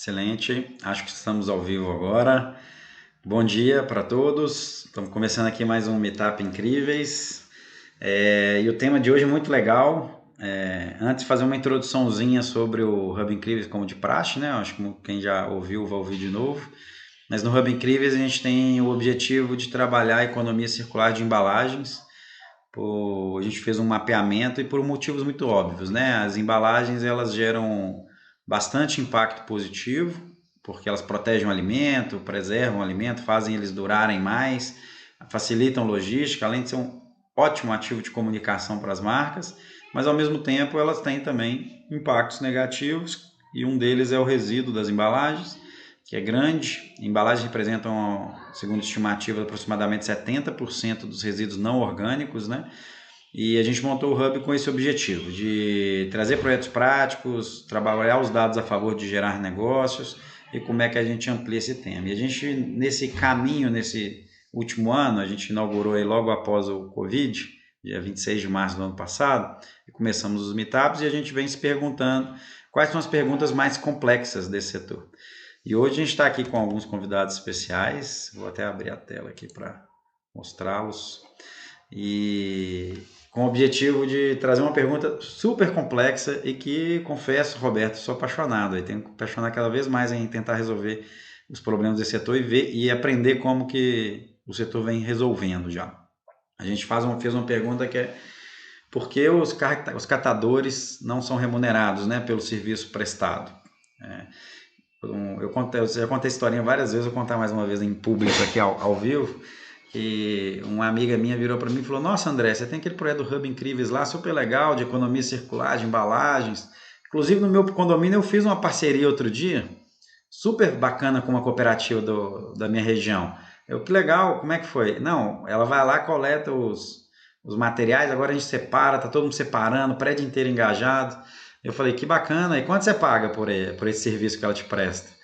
Excelente. Acho que estamos ao vivo agora. Bom dia para todos. Estamos começando aqui mais um Meetup Incríveis. E o tema de hoje é muito legal. Antes de fazer uma introduçãozinha sobre o Hub Incríveis, como de praxe, né? Acho que quem já ouviu vai ouvir de novo. Mas no Hub Incríveis a gente tem o objetivo de trabalhar a economia circular de embalagens. A gente fez um mapeamento e por motivos muito óbvios, né? As embalagens elas geram bastante impacto positivo, porque elas protegem o alimento, preservam o alimento, fazem eles durarem mais, facilitam logística, além de ser um ótimo ativo de comunicação para as marcas, mas ao mesmo tempo elas têm também impactos negativos, e um deles é o resíduo das embalagens, que é grande. Embalagens representam, segundo estimativa, aproximadamente 70% dos resíduos não orgânicos, né? E a gente montou o Hub com esse objetivo, de trazer projetos práticos, trabalhar os dados a favor de gerar negócios e como é que a gente amplia esse tema. E a gente, nesse caminho, nesse último ano, a gente inaugurou aí logo após o Covid, dia 26 de março do ano passado, e começamos os meetups e a gente vem se perguntando quais são as perguntas mais complexas desse setor. E hoje a gente está aqui com alguns convidados especiais, vou até abrir a tela aqui para mostrá-los, e com o objetivo de trazer uma pergunta super complexa e que, confesso, Roberto, sou apaixonado, tenho que apaixonar cada vez mais em tentar resolver os problemas desse setor e ver e aprender como que o setor vem resolvendo já. A gente fez uma pergunta que é: por que os catadores não são remunerados, né, pelo serviço prestado? Eu já contei a historinha várias vezes, vou contar mais uma vez em público aqui ao vivo, que uma amiga minha virou para mim e falou: nossa, André, você tem aquele projeto do Hub Incríveis lá, super legal, de economia circular, de embalagens. Inclusive no meu condomínio eu fiz uma parceria outro dia, super bacana com uma cooperativa da minha região. Que legal, como é que foi? Não, ela vai lá, coleta os materiais, agora a gente separa, tá todo mundo separando, prédio inteiro engajado. Eu falei: que bacana, e quanto você paga por esse serviço que ela te presta?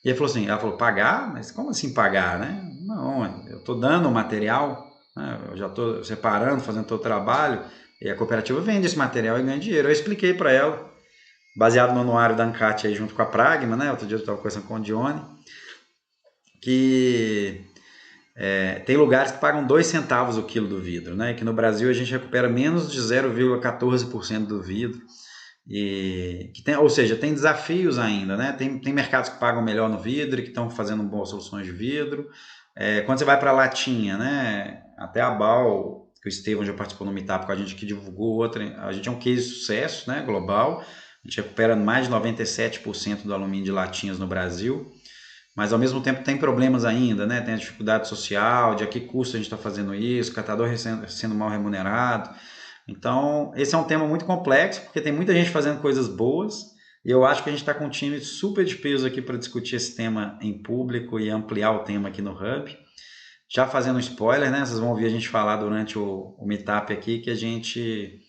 E ela falou: pagar? Mas como assim pagar, né? Não, eu estou dando o material, né? Eu já estou separando, fazendo todo o trabalho, e a cooperativa vende esse material e ganha dinheiro. Eu expliquei para ela, baseado no anuário da ANCAT aí junto com a Pragma, né? Outro dia eu estava conversando com o Dione, que tem lugares que pagam 2 centavos o quilo do vidro, né? E que no Brasil a gente recupera menos de 0,14% do vidro. Ou seja, tem desafios ainda, né? Tem mercados que pagam melhor no vidro e que estão fazendo boas soluções de vidro. Quando você vai para a latinha, né? Até a BAL, que o Estevão já participou no Meetup com a gente, que divulgou outra, a gente é um case de sucesso, né? Global. A gente recupera mais de 97% do alumínio de latinhas no Brasil, mas ao mesmo tempo tem problemas ainda, né? Tem a dificuldade social, de a que custo a gente está fazendo isso, o catador sendo mal remunerado. Então, esse é um tema muito complexo, porque tem muita gente fazendo coisas boas, e eu acho que a gente está com um time super de peso aqui para discutir esse tema em público e ampliar o tema aqui no Hub. Já fazendo um spoiler, né? Vocês vão ouvir a gente falar durante o Meetup aqui que a gente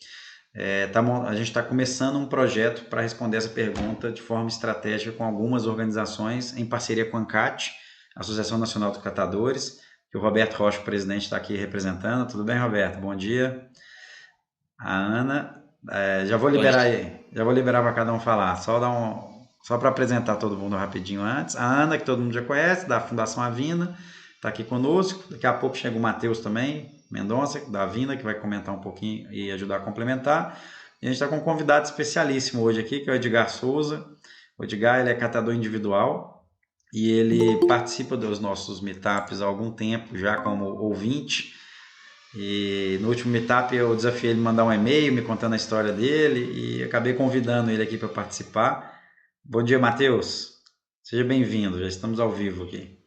está começando um projeto para responder essa pergunta de forma estratégica com algumas organizações, em parceria com a ANCAT, Associação Nacional dos Catadores, que o Roberto Rocha, o presidente, está aqui representando. Tudo bem, Roberto? Bom dia. A Ana, já vou liberar para cada um falar, só para apresentar todo mundo rapidinho antes. A Ana, que todo mundo já conhece, da Fundação Avina, está aqui conosco. Daqui a pouco chega o Matheus também, Mendonça, da Avina, que vai comentar um pouquinho e ajudar a complementar. E a gente está com um convidado especialíssimo hoje aqui, que é o Edgar Souza. O Edgar, ele é catador individual e ele participa dos nossos meetups há algum tempo já como ouvinte. E no último meetup eu desafiei ele a mandar um e-mail me contando a história dele e acabei convidando ele aqui para participar. Bom dia, Matheus. Seja bem-vindo, já estamos ao vivo aqui.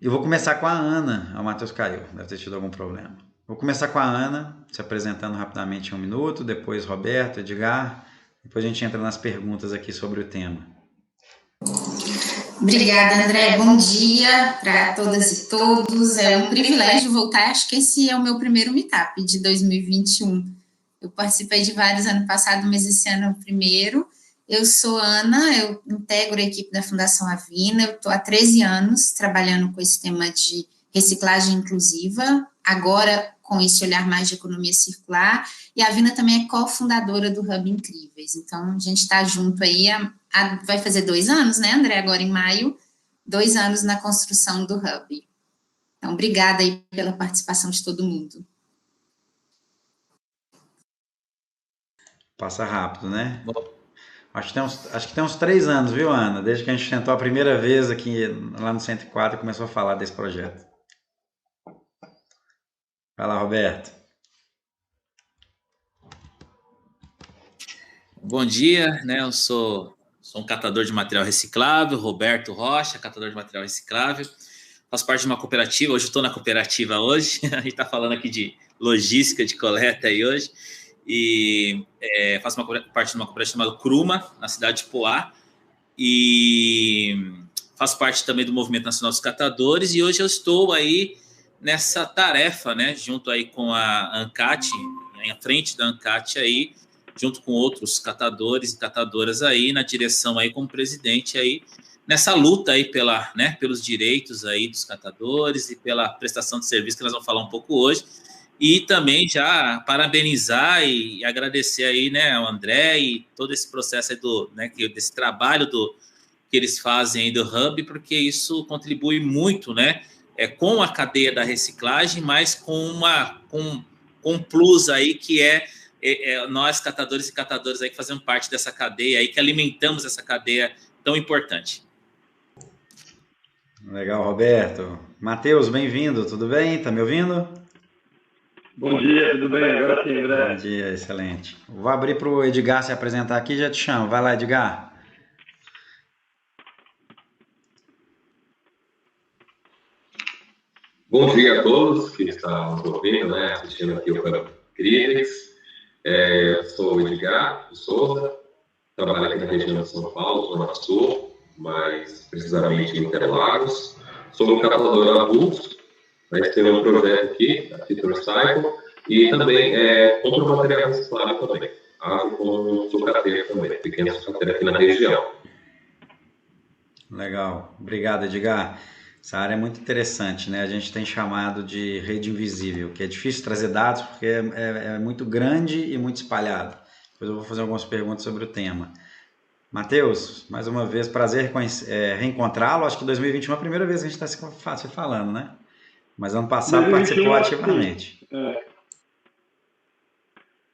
Eu vou começar com a Ana. O Matheus caiu, deve ter tido algum problema. Vou começar com a Ana, se apresentando rapidamente em 1 minuto, depois Roberto, Edgar, depois a gente entra nas perguntas aqui sobre o tema. Obrigada, André. Bom dia para todas e todos. É um privilégio voltar. Acho que esse é o meu primeiro meetup de 2021. Eu participei de vários ano passado, mas esse ano é o primeiro. Eu sou Ana, eu integro a equipe da Fundação Avina. Eu estou há 13 anos trabalhando com esse tema de reciclagem inclusiva, agora com esse olhar mais de economia circular, e a Vina também é cofundadora do Hub Incríveis. Então, a gente está junto aí, vai fazer 2 anos, né, André? Agora em maio, 2 anos na construção do Hub. Então, obrigada aí pela participação de todo mundo. Passa rápido, né? Acho que tem uns 3 anos, viu, Ana? Desde que a gente tentou a primeira vez aqui lá no 104 e começou a falar desse projeto. Vai lá, Roberto. Bom dia, né? Eu sou um catador de material reciclável, Roberto Rocha, catador de material reciclável. Faço parte de uma cooperativa, hoje estou na cooperativa hoje, a gente está falando aqui de logística de coleta aí hoje, e faço parte de uma cooperativa chamada Cruma, na cidade de Poá, e faço parte também do Movimento Nacional dos Catadores, e hoje eu estou aí nessa tarefa, né, junto aí com a ANCAT, em frente da ANCAT aí, junto com outros catadores e catadoras aí, na direção aí como presidente aí, nessa luta aí pelos direitos aí dos catadores e pela prestação de serviço que nós vamos falar um pouco hoje, e também já parabenizar e agradecer aí, né, ao André e todo esse processo aí desse trabalho que eles fazem aí do Hub, porque isso contribui muito, né, com a cadeia da reciclagem, mas com um plus aí que nós, catadores e catadoras aí que fazemos parte dessa cadeia aí, que alimentamos essa cadeia tão importante. Legal, Roberto. Matheus, bem-vindo, tudo bem? Tá me ouvindo? Bom dia, tudo bem? Agora sim, André. Bom dia, excelente. Vou abrir para o Edgar se apresentar aqui e já te chamo. Vai lá, Edgar. Bom dia a todos que estão nos ouvindo, né, assistindo aqui o Hub Incríveis. Sou o Edgar de Souza, trabalho aqui na região de São Paulo, Zona Sul, mais precisamente em Interlagos. Sou um catador avulso, mas tenho um projeto aqui, a Future Cycle, e também compro material reciclável também. Água com sucateira também, pequena sucateira aqui na região. Legal, obrigado, Edgar. Essa área é muito interessante, né? A gente tem chamado de rede invisível, que é difícil trazer dados porque é muito grande e muito espalhado. Depois eu vou fazer algumas perguntas sobre o tema. Matheus, mais uma vez, prazer reencontrá-lo. Acho que 2021 é a primeira vez que a gente está se falando, né? Mas ano passado participou ativamente.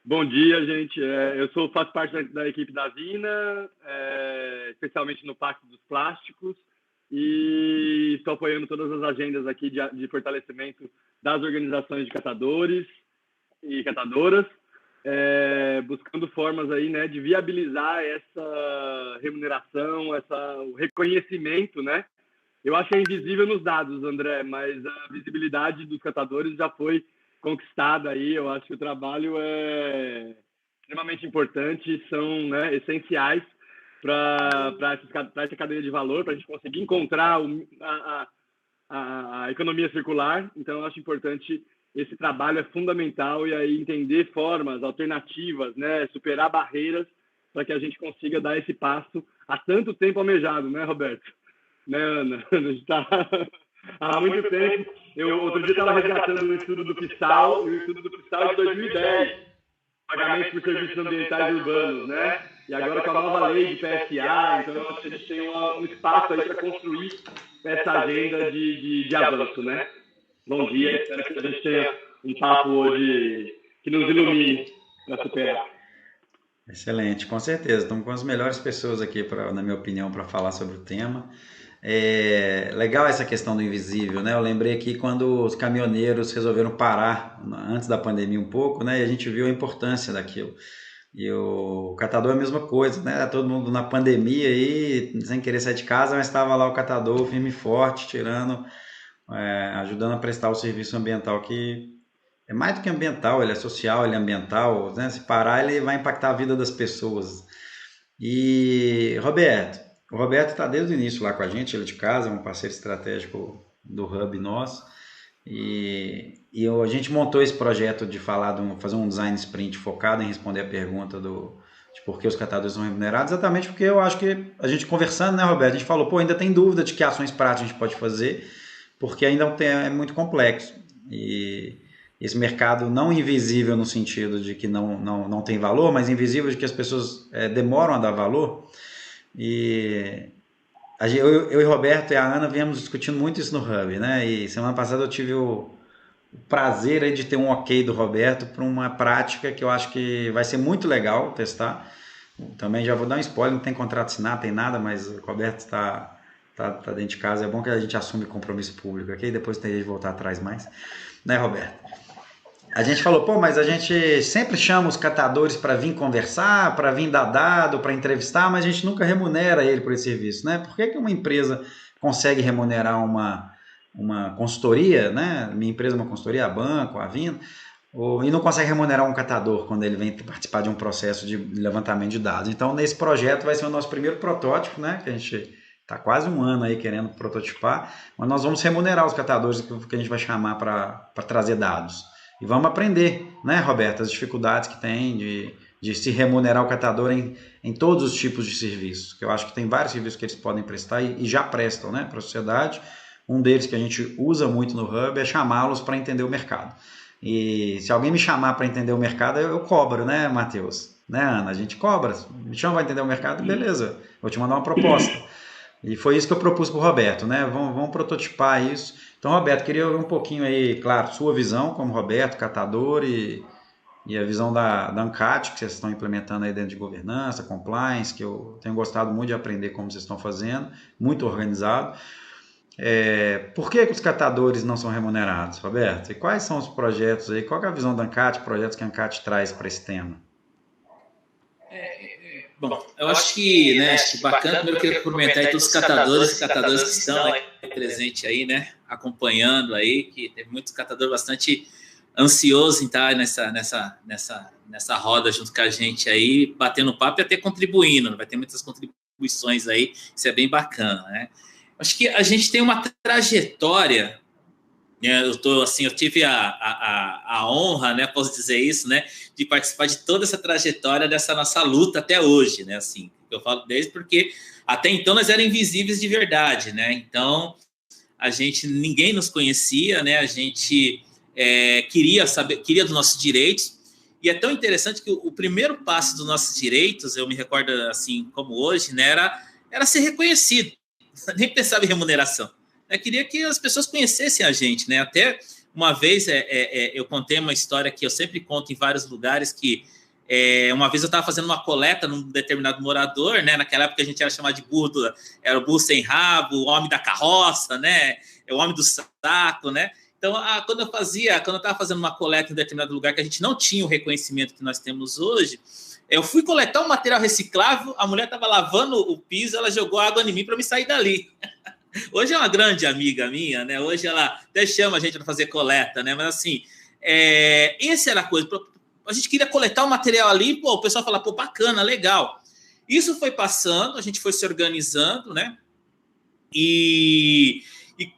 Bom dia, gente. Eu faço parte da equipe da Vina, especialmente no Pacto dos Plásticos, e estou apoiando todas as agendas aqui de fortalecimento das organizações de catadores e catadoras, buscando formas aí, né, de viabilizar essa remuneração, o reconhecimento, né? Eu acho que é invisível nos dados, André, mas a visibilidade dos catadores já foi conquistada aí. Eu acho que o trabalho é extremamente importante, são, né, essenciais para essa cadeia de valor, para a gente conseguir encontrar a economia circular. Então, eu acho importante, esse trabalho é fundamental, e aí entender formas alternativas, né, superar barreiras para que a gente consiga dar esse passo há tanto tempo almejado, né, Roberto? Né, Ana? A gente está há muito tempo. Outro dia estava resgatando o estudo do PSTAL, e o estudo do PSTAL é de 2010, pagamento por serviços ambientais urbanos, né? E agora com a nova lei de PSA, então a gente tem um espaço aí para construir essa agenda de avanço, né? Bom dia, espero que a gente tenha um papo hoje que nos ilumine para superar. Excelente, com certeza. Estamos com as melhores pessoas aqui, na minha opinião, para falar sobre o tema. Legal essa questão do invisível, né? Eu lembrei aqui quando os caminhoneiros resolveram parar antes da pandemia um pouco, né? E a gente viu a importância daquilo. E o catador é a mesma coisa, né? Todo mundo na pandemia aí, sem querer sair de casa, mas estava lá o catador firme e forte, ajudando a prestar o serviço ambiental, que é mais do que ambiental, ele é social, ele é ambiental, né? Se parar, ele vai impactar a vida das pessoas. E o Roberto está desde o início lá com a gente, ele de casa, é um parceiro estratégico do Hub nosso, e a gente montou esse projeto de fazer um design sprint focado em responder a pergunta de por que os catadores são remunerados, exatamente porque eu acho que a gente conversando, né, Roberto, a gente falou, ainda tem dúvida de que ações práticas a gente pode fazer, porque ainda é muito complexo. E esse mercado não invisível no sentido de que não tem valor, mas invisível de que as pessoas demoram a dar valor. E eu e Roberto e a Ana viemos discutindo muito isso no Hub, né? E semana passada eu tive o prazer aí de ter um ok do Roberto para uma prática que eu acho que vai ser muito legal testar. Também já vou dar um spoiler, não tem contrato assinado, tem nada, mas o Roberto está dentro de casa. É bom que a gente assume compromisso público aqui, depois tem que voltar atrás mais, né, Roberto? A gente falou, pô, mas a gente sempre chama os catadores para vir conversar, para vir dar dado, para entrevistar, mas a gente nunca remunera ele por esse serviço, né? Por que uma empresa consegue remunerar uma consultoria, né? Minha empresa é uma consultoria, a banco, a Vina, e não consegue remunerar um catador quando ele vem participar de um processo de levantamento de dados? Então, nesse projeto vai ser o nosso primeiro protótipo, né? Que a gente está quase um ano aí querendo prototipar, mas nós vamos remunerar os catadores que a gente vai chamar para trazer dados. E vamos aprender, né, Roberto, as dificuldades que tem de se remunerar o catador em todos os tipos de serviços. Que eu acho que tem vários serviços que eles podem prestar e já prestam, né, para a sociedade. Um deles que a gente usa muito no Hub é chamá-los para entender o mercado. E se alguém me chamar para entender o mercado, eu cobro, né, Matheus? Né, Ana? A gente cobra. Me chama para entender o mercado, beleza. Vou te mandar uma proposta. E foi isso que eu propus para o Roberto, né? Vamos prototipar isso. Então, Roberto, queria ouvir um pouquinho aí, claro, sua visão como Roberto, catador, e a visão da ANCAT, que vocês estão implementando aí dentro de governança, compliance, que eu tenho gostado muito de aprender como vocês estão fazendo, muito organizado. Por que os catadores não são remunerados, Roberto? E quais são os projetos aí? Qual é a visão da ANCAT, projetos que a ANCAT traz para esse tema? Bom, eu acho que, né, bacana, primeiro eu queria cumprimentar aí todos os catadores que estão aí presentes aí, né, acompanhando aí, que teve muitos catadores bastante ansiosos em estar nessa roda junto com a gente aí, batendo papo e até contribuindo, vai ter muitas contribuições aí, isso é bem bacana, né. Acho que a gente tem uma trajetória, né, eu tive a honra, né, posso dizer isso, né, de participar de toda essa trajetória dessa nossa luta até hoje, né, assim, eu falo desde porque até então nós éramos invisíveis de verdade, né, então ninguém nos conhecia, né, a gente queria dos nossos direitos, e é tão interessante que o primeiro passo dos nossos direitos, eu me recordo assim como hoje, né, era ser reconhecido, nem pensava em remuneração. Eu queria que as pessoas conhecessem a gente, né? Até uma vez eu contei uma história que eu sempre conto em vários lugares, que uma vez eu estava fazendo uma coleta num determinado morador, né? Naquela época a gente era chamado de burro, era o burro sem rabo, o homem da carroça, né? O homem do saco, né? Então, quando eu estava fazendo uma coleta em determinado lugar que a gente não tinha o reconhecimento que nós temos hoje, eu fui coletar um material reciclável, a mulher estava lavando o piso, ela jogou água em mim para me sair dali. Hoje é uma grande amiga minha, né? Hoje ela até chama a gente para fazer coleta, né? Mas assim, essa era a coisa. A gente queria coletar o material ali, pô, o pessoal fala, pô, bacana, legal. Isso foi passando, a gente foi se organizando, né? E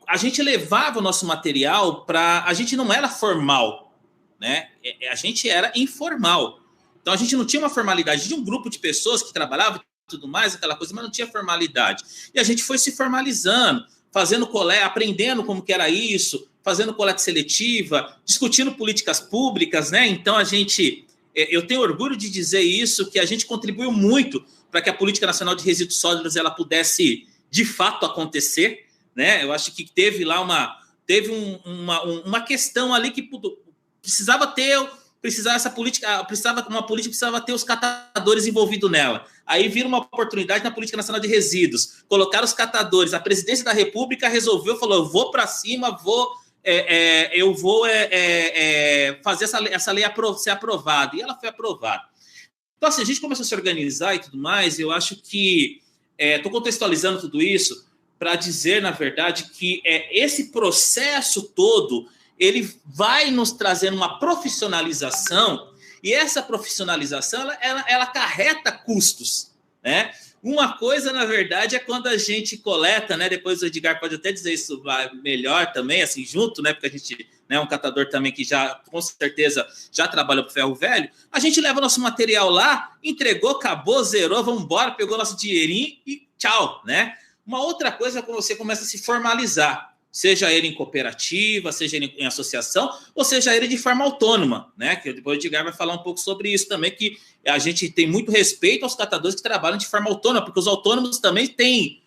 a gente levava o nosso material para... A gente não era formal, né? A gente era informal. Então a gente não tinha uma formalidade de um grupo de pessoas que trabalhavam tudo mais, aquela coisa, mas não tinha formalidade. E a gente foi se formalizando, fazendo coleta, aprendendo como que era isso, fazendo coleta seletiva, discutindo políticas públicas, né? Então eu tenho orgulho de dizer isso, que a gente contribuiu muito para que a Política Nacional de Resíduos Sólidos ela pudesse, de fato, acontecer, né? Eu acho que teve lá uma questão ali que precisava ter os catadores envolvidos nela. Aí vira uma oportunidade na Política Nacional de Resíduos, colocaram os catadores, a Presidência da República falou, eu vou para cima, eu vou fazer essa lei ser aprovada, e ela foi aprovada. Então, assim, a gente começou a se organizar e tudo mais, eu acho que estou contextualizando tudo isso para dizer, na verdade, que esse processo todo ele vai nos trazendo uma profissionalização, e essa profissionalização ela acarreta custos, né? Uma coisa, na verdade, é quando a gente coleta, né? Depois o Edgar pode até dizer isso melhor também, assim, junto, né? Porque a gente é um catador também que já, com certeza, já trabalhou para o ferro velho. A gente leva nosso material lá, entregou, acabou, zerou, vamos embora, pegou nosso dinheirinho e tchau, né? Uma outra coisa é quando você começa a se formalizar. seja ele em cooperativa, seja ele em associação, ou seja ele de forma autônoma, né? Que depois o Edgar vai falar um pouco sobre isso também, que a gente tem muito respeito aos catadores que trabalham de forma autônoma, porque os autônomos também têm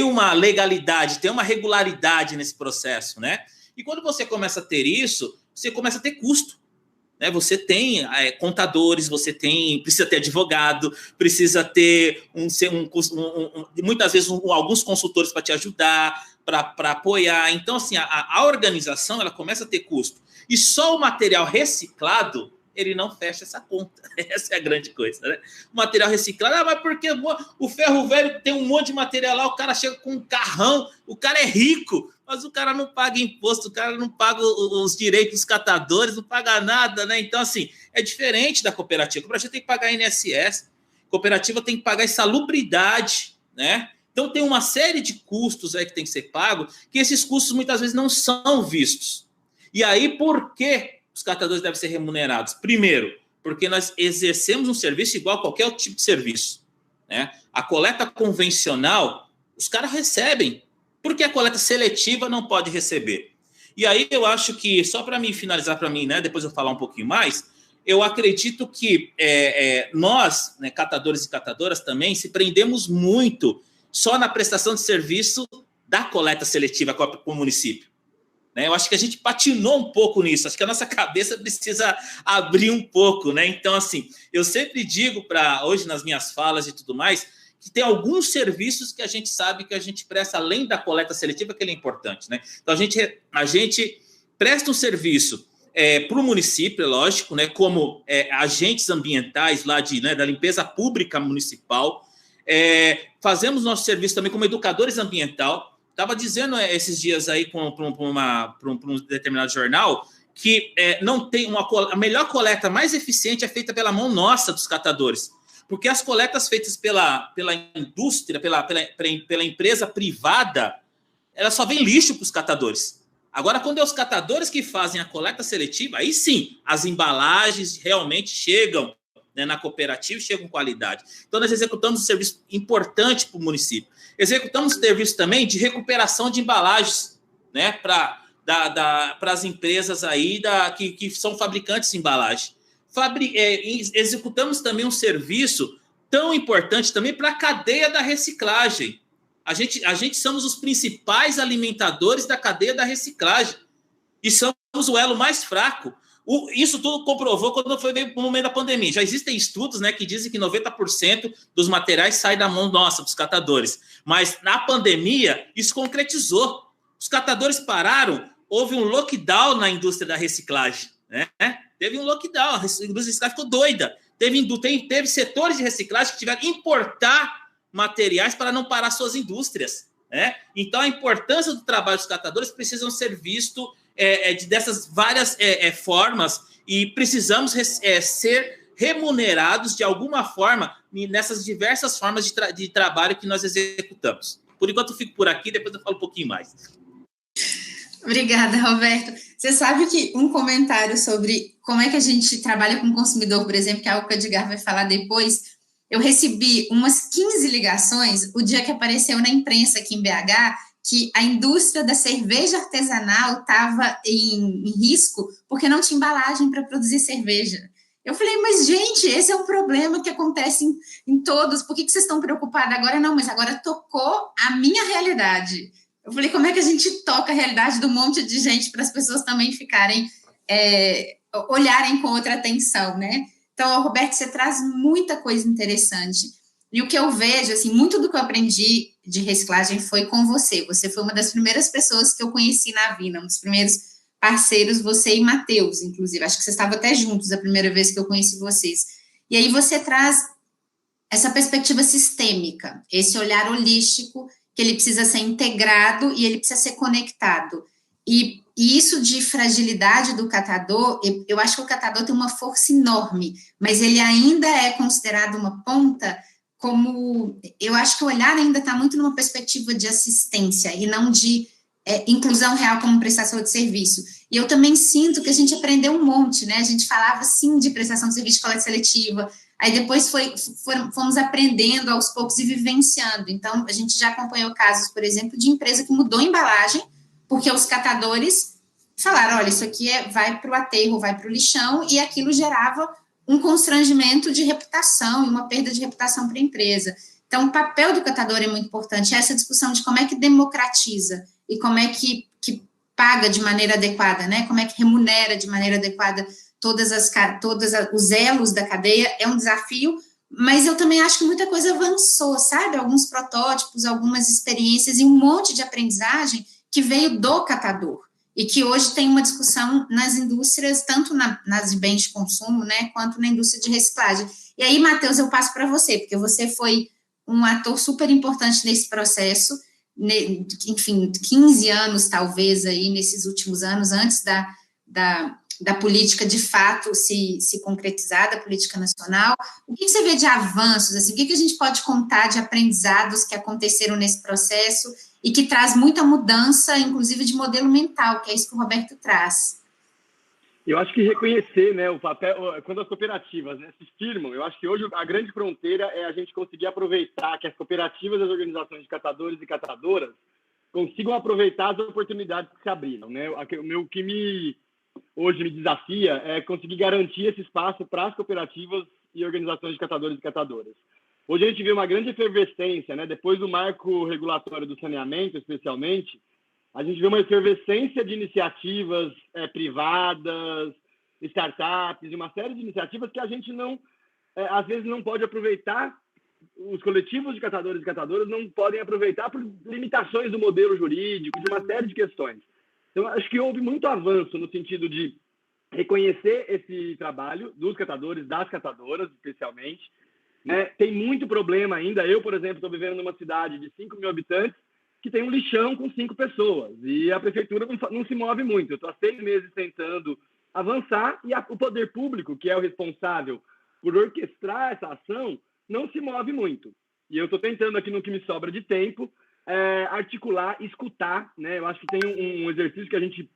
uma legalidade, tem uma regularidade nesse processo, né? E quando você começa a ter isso, você começa a ter custo, né? Você tem contadores, precisa ter advogado, precisa ter muitas vezes alguns consultores para te ajudar, para apoiar. Então, assim, a organização ela começa a ter custo. E só o material reciclado, ele não fecha essa conta. Essa é a grande coisa, né? O material reciclado, mas porque o ferro velho tem um monte de material lá, o cara chega com um carrão, o cara é rico, mas o cara não paga imposto, o cara não paga os direitos dos catadores, não paga nada, né? Então, assim, é diferente da cooperativa. A cooperativa tem que pagar INSS, a cooperativa tem que pagar insalubridade, né? Então, tem uma série de custos aí que tem que ser pago, que esses custos muitas vezes não são vistos. E aí, por que os catadores devem ser remunerados? Primeiro, porque nós exercemos um serviço igual a qualquer outro tipo de serviço, né? A coleta convencional, os caras recebem. Por que a coleta seletiva não pode receber? E aí eu acho que, só para mim finalizar para mim, né, depois eu falar um pouquinho mais, eu acredito que nós, né, catadores e catadoras também, se prendemos muito só na prestação de serviço da coleta seletiva com o município. Né? Eu acho que a gente patinou um pouco nisso, acho que a nossa cabeça precisa abrir um pouco, né? Então, assim, eu sempre digo hoje nas minhas falas e tudo mais, que tem alguns serviços que a gente sabe que a gente presta além da coleta seletiva, que ele é importante, né? Então, a gente presta um serviço para o município, é lógico, né? Como agentes ambientais lá da limpeza pública municipal, fazemos nosso serviço também como educadores ambiental. Estava dizendo esses dias aí para um determinado jornal que não tem a melhor coleta mais eficiente é feita pela mão nossa dos catadores, porque as coletas feitas pela indústria, pela empresa privada, ela só vem lixo para os catadores. Agora, quando é os catadores que fazem a coleta seletiva, aí sim, as embalagens realmente chegam, né, na cooperativa, chegam com qualidade. Então, nós executamos um serviço importante para o município. Executamos serviço também de recuperação de embalagens, né, para as empresas aí que são fabricantes de embalagem. Executamos também um serviço tão importante também para a cadeia da reciclagem. A gente somos os principais alimentadores da cadeia da reciclagem e somos o elo mais fraco. Isso tudo comprovou quando foi no momento da pandemia. Já existem estudos, né, que dizem que 90% dos materiais saem da mão nossa, dos catadores. Mas na pandemia, isso concretizou. Os catadores pararam, houve um lockdown na indústria da reciclagem, né? Teve um lockdown, a indústria da reciclagem ficou doida. Teve setores de reciclagem que tiveram que importar materiais para não parar suas indústrias, né? Então, a importância do trabalho dos catadores precisa ser visto dessas várias formas e precisamos ser remunerados de alguma forma nessas diversas formas de trabalho que nós executamos. Por enquanto, eu fico por aqui, depois eu falo um pouquinho mais. Obrigada, Roberto. Você sabe que um comentário sobre como é que a gente trabalha com o consumidor, por exemplo, que é algo que o Edgar vai falar depois, eu recebi umas 15 ligações o dia que apareceu na imprensa aqui em BH que a indústria da cerveja artesanal estava em risco porque não tinha embalagem para produzir cerveja. Eu falei, mas, gente, esse é um problema que acontece em todos, por que vocês estão preocupados agora? Não, mas agora tocou a minha realidade. Eu falei, como é que a gente toca a realidade de um monte de gente para as pessoas também ficarem, olharem com outra atenção, né? Então, Roberto, você traz muita coisa interessante. E o que eu vejo, assim, muito do que eu aprendi de reciclagem foi com você. Você foi uma das primeiras pessoas que eu conheci na Vina, um dos primeiros parceiros, você e Matheus, inclusive. Acho que vocês estavam até juntos a primeira vez que eu conheci vocês. E aí você traz essa perspectiva sistêmica, esse olhar holístico, que ele precisa ser integrado e ele precisa ser conectado. E isso de fragilidade do catador, eu acho que o catador tem uma força enorme, mas ele ainda é considerado uma ponta como... Eu acho que o olhar ainda está muito numa perspectiva de assistência e não de inclusão real como prestação de serviço. E eu também sinto que a gente aprendeu um monte, né? A gente falava, sim, de prestação de serviço de coleta seletiva, aí depois fomos aprendendo aos poucos e vivenciando. Então, a gente já acompanhou casos, por exemplo, de empresa que mudou a embalagem porque os catadores falaram, olha, isso aqui vai para o aterro, vai para o lixão, e aquilo gerava um constrangimento de reputação e uma perda de reputação para a empresa. Então, o papel do catador é muito importante, essa discussão de como é que democratiza e como é que paga de maneira adequada, né? Como é que remunera de maneira adequada todos os elos da cadeia, é um desafio, mas eu também acho que muita coisa avançou, sabe? Alguns protótipos, algumas experiências e um monte de aprendizagem que veio do catador e que hoje tem uma discussão nas indústrias, tanto nas de bens de consumo, né, quanto na indústria de reciclagem. E aí, Matheus, eu passo para você, porque você foi um ator super importante nesse processo, enfim, 15 anos, talvez, aí, nesses últimos anos, antes da política, de fato, se concretizar, da política nacional. O que você vê de avanços, assim, o que a gente pode contar de aprendizados que aconteceram nesse processo e que traz muita mudança, inclusive, de modelo mental, que é isso que o Roberto traz? Eu acho que reconhecer, né, o papel, quando as cooperativas, né, se firmam, eu acho que hoje a grande fronteira é a gente conseguir aproveitar que as cooperativas e as organizações de catadores e catadoras consigam aproveitar as oportunidades que se abriram, né? O que hoje me desafia é conseguir garantir esse espaço para as cooperativas e organizações de catadores e catadoras. Hoje a gente vê uma grande efervescência, né? Depois do marco regulatório do saneamento, especialmente, a gente vê uma efervescência de iniciativas privadas, startups, e uma série de iniciativas que a gente não, às vezes, não pode aproveitar. Os coletivos de catadores e catadoras não podem aproveitar por limitações do modelo jurídico, de uma série de questões. Então, acho que houve muito avanço no sentido de reconhecer esse trabalho dos catadores, das catadoras, especialmente. Né? Tem muito problema ainda. Eu, por exemplo, estou vivendo numa cidade de 5 mil habitantes que tem um lixão com 5 pessoas e a prefeitura não se move muito. Eu estou há 6 meses tentando avançar e o poder público, que é o responsável por orquestrar essa ação, não se move muito. E eu estou tentando aqui, no que me sobra de tempo, articular, escutar, né? Eu acho que tem um exercício que a gente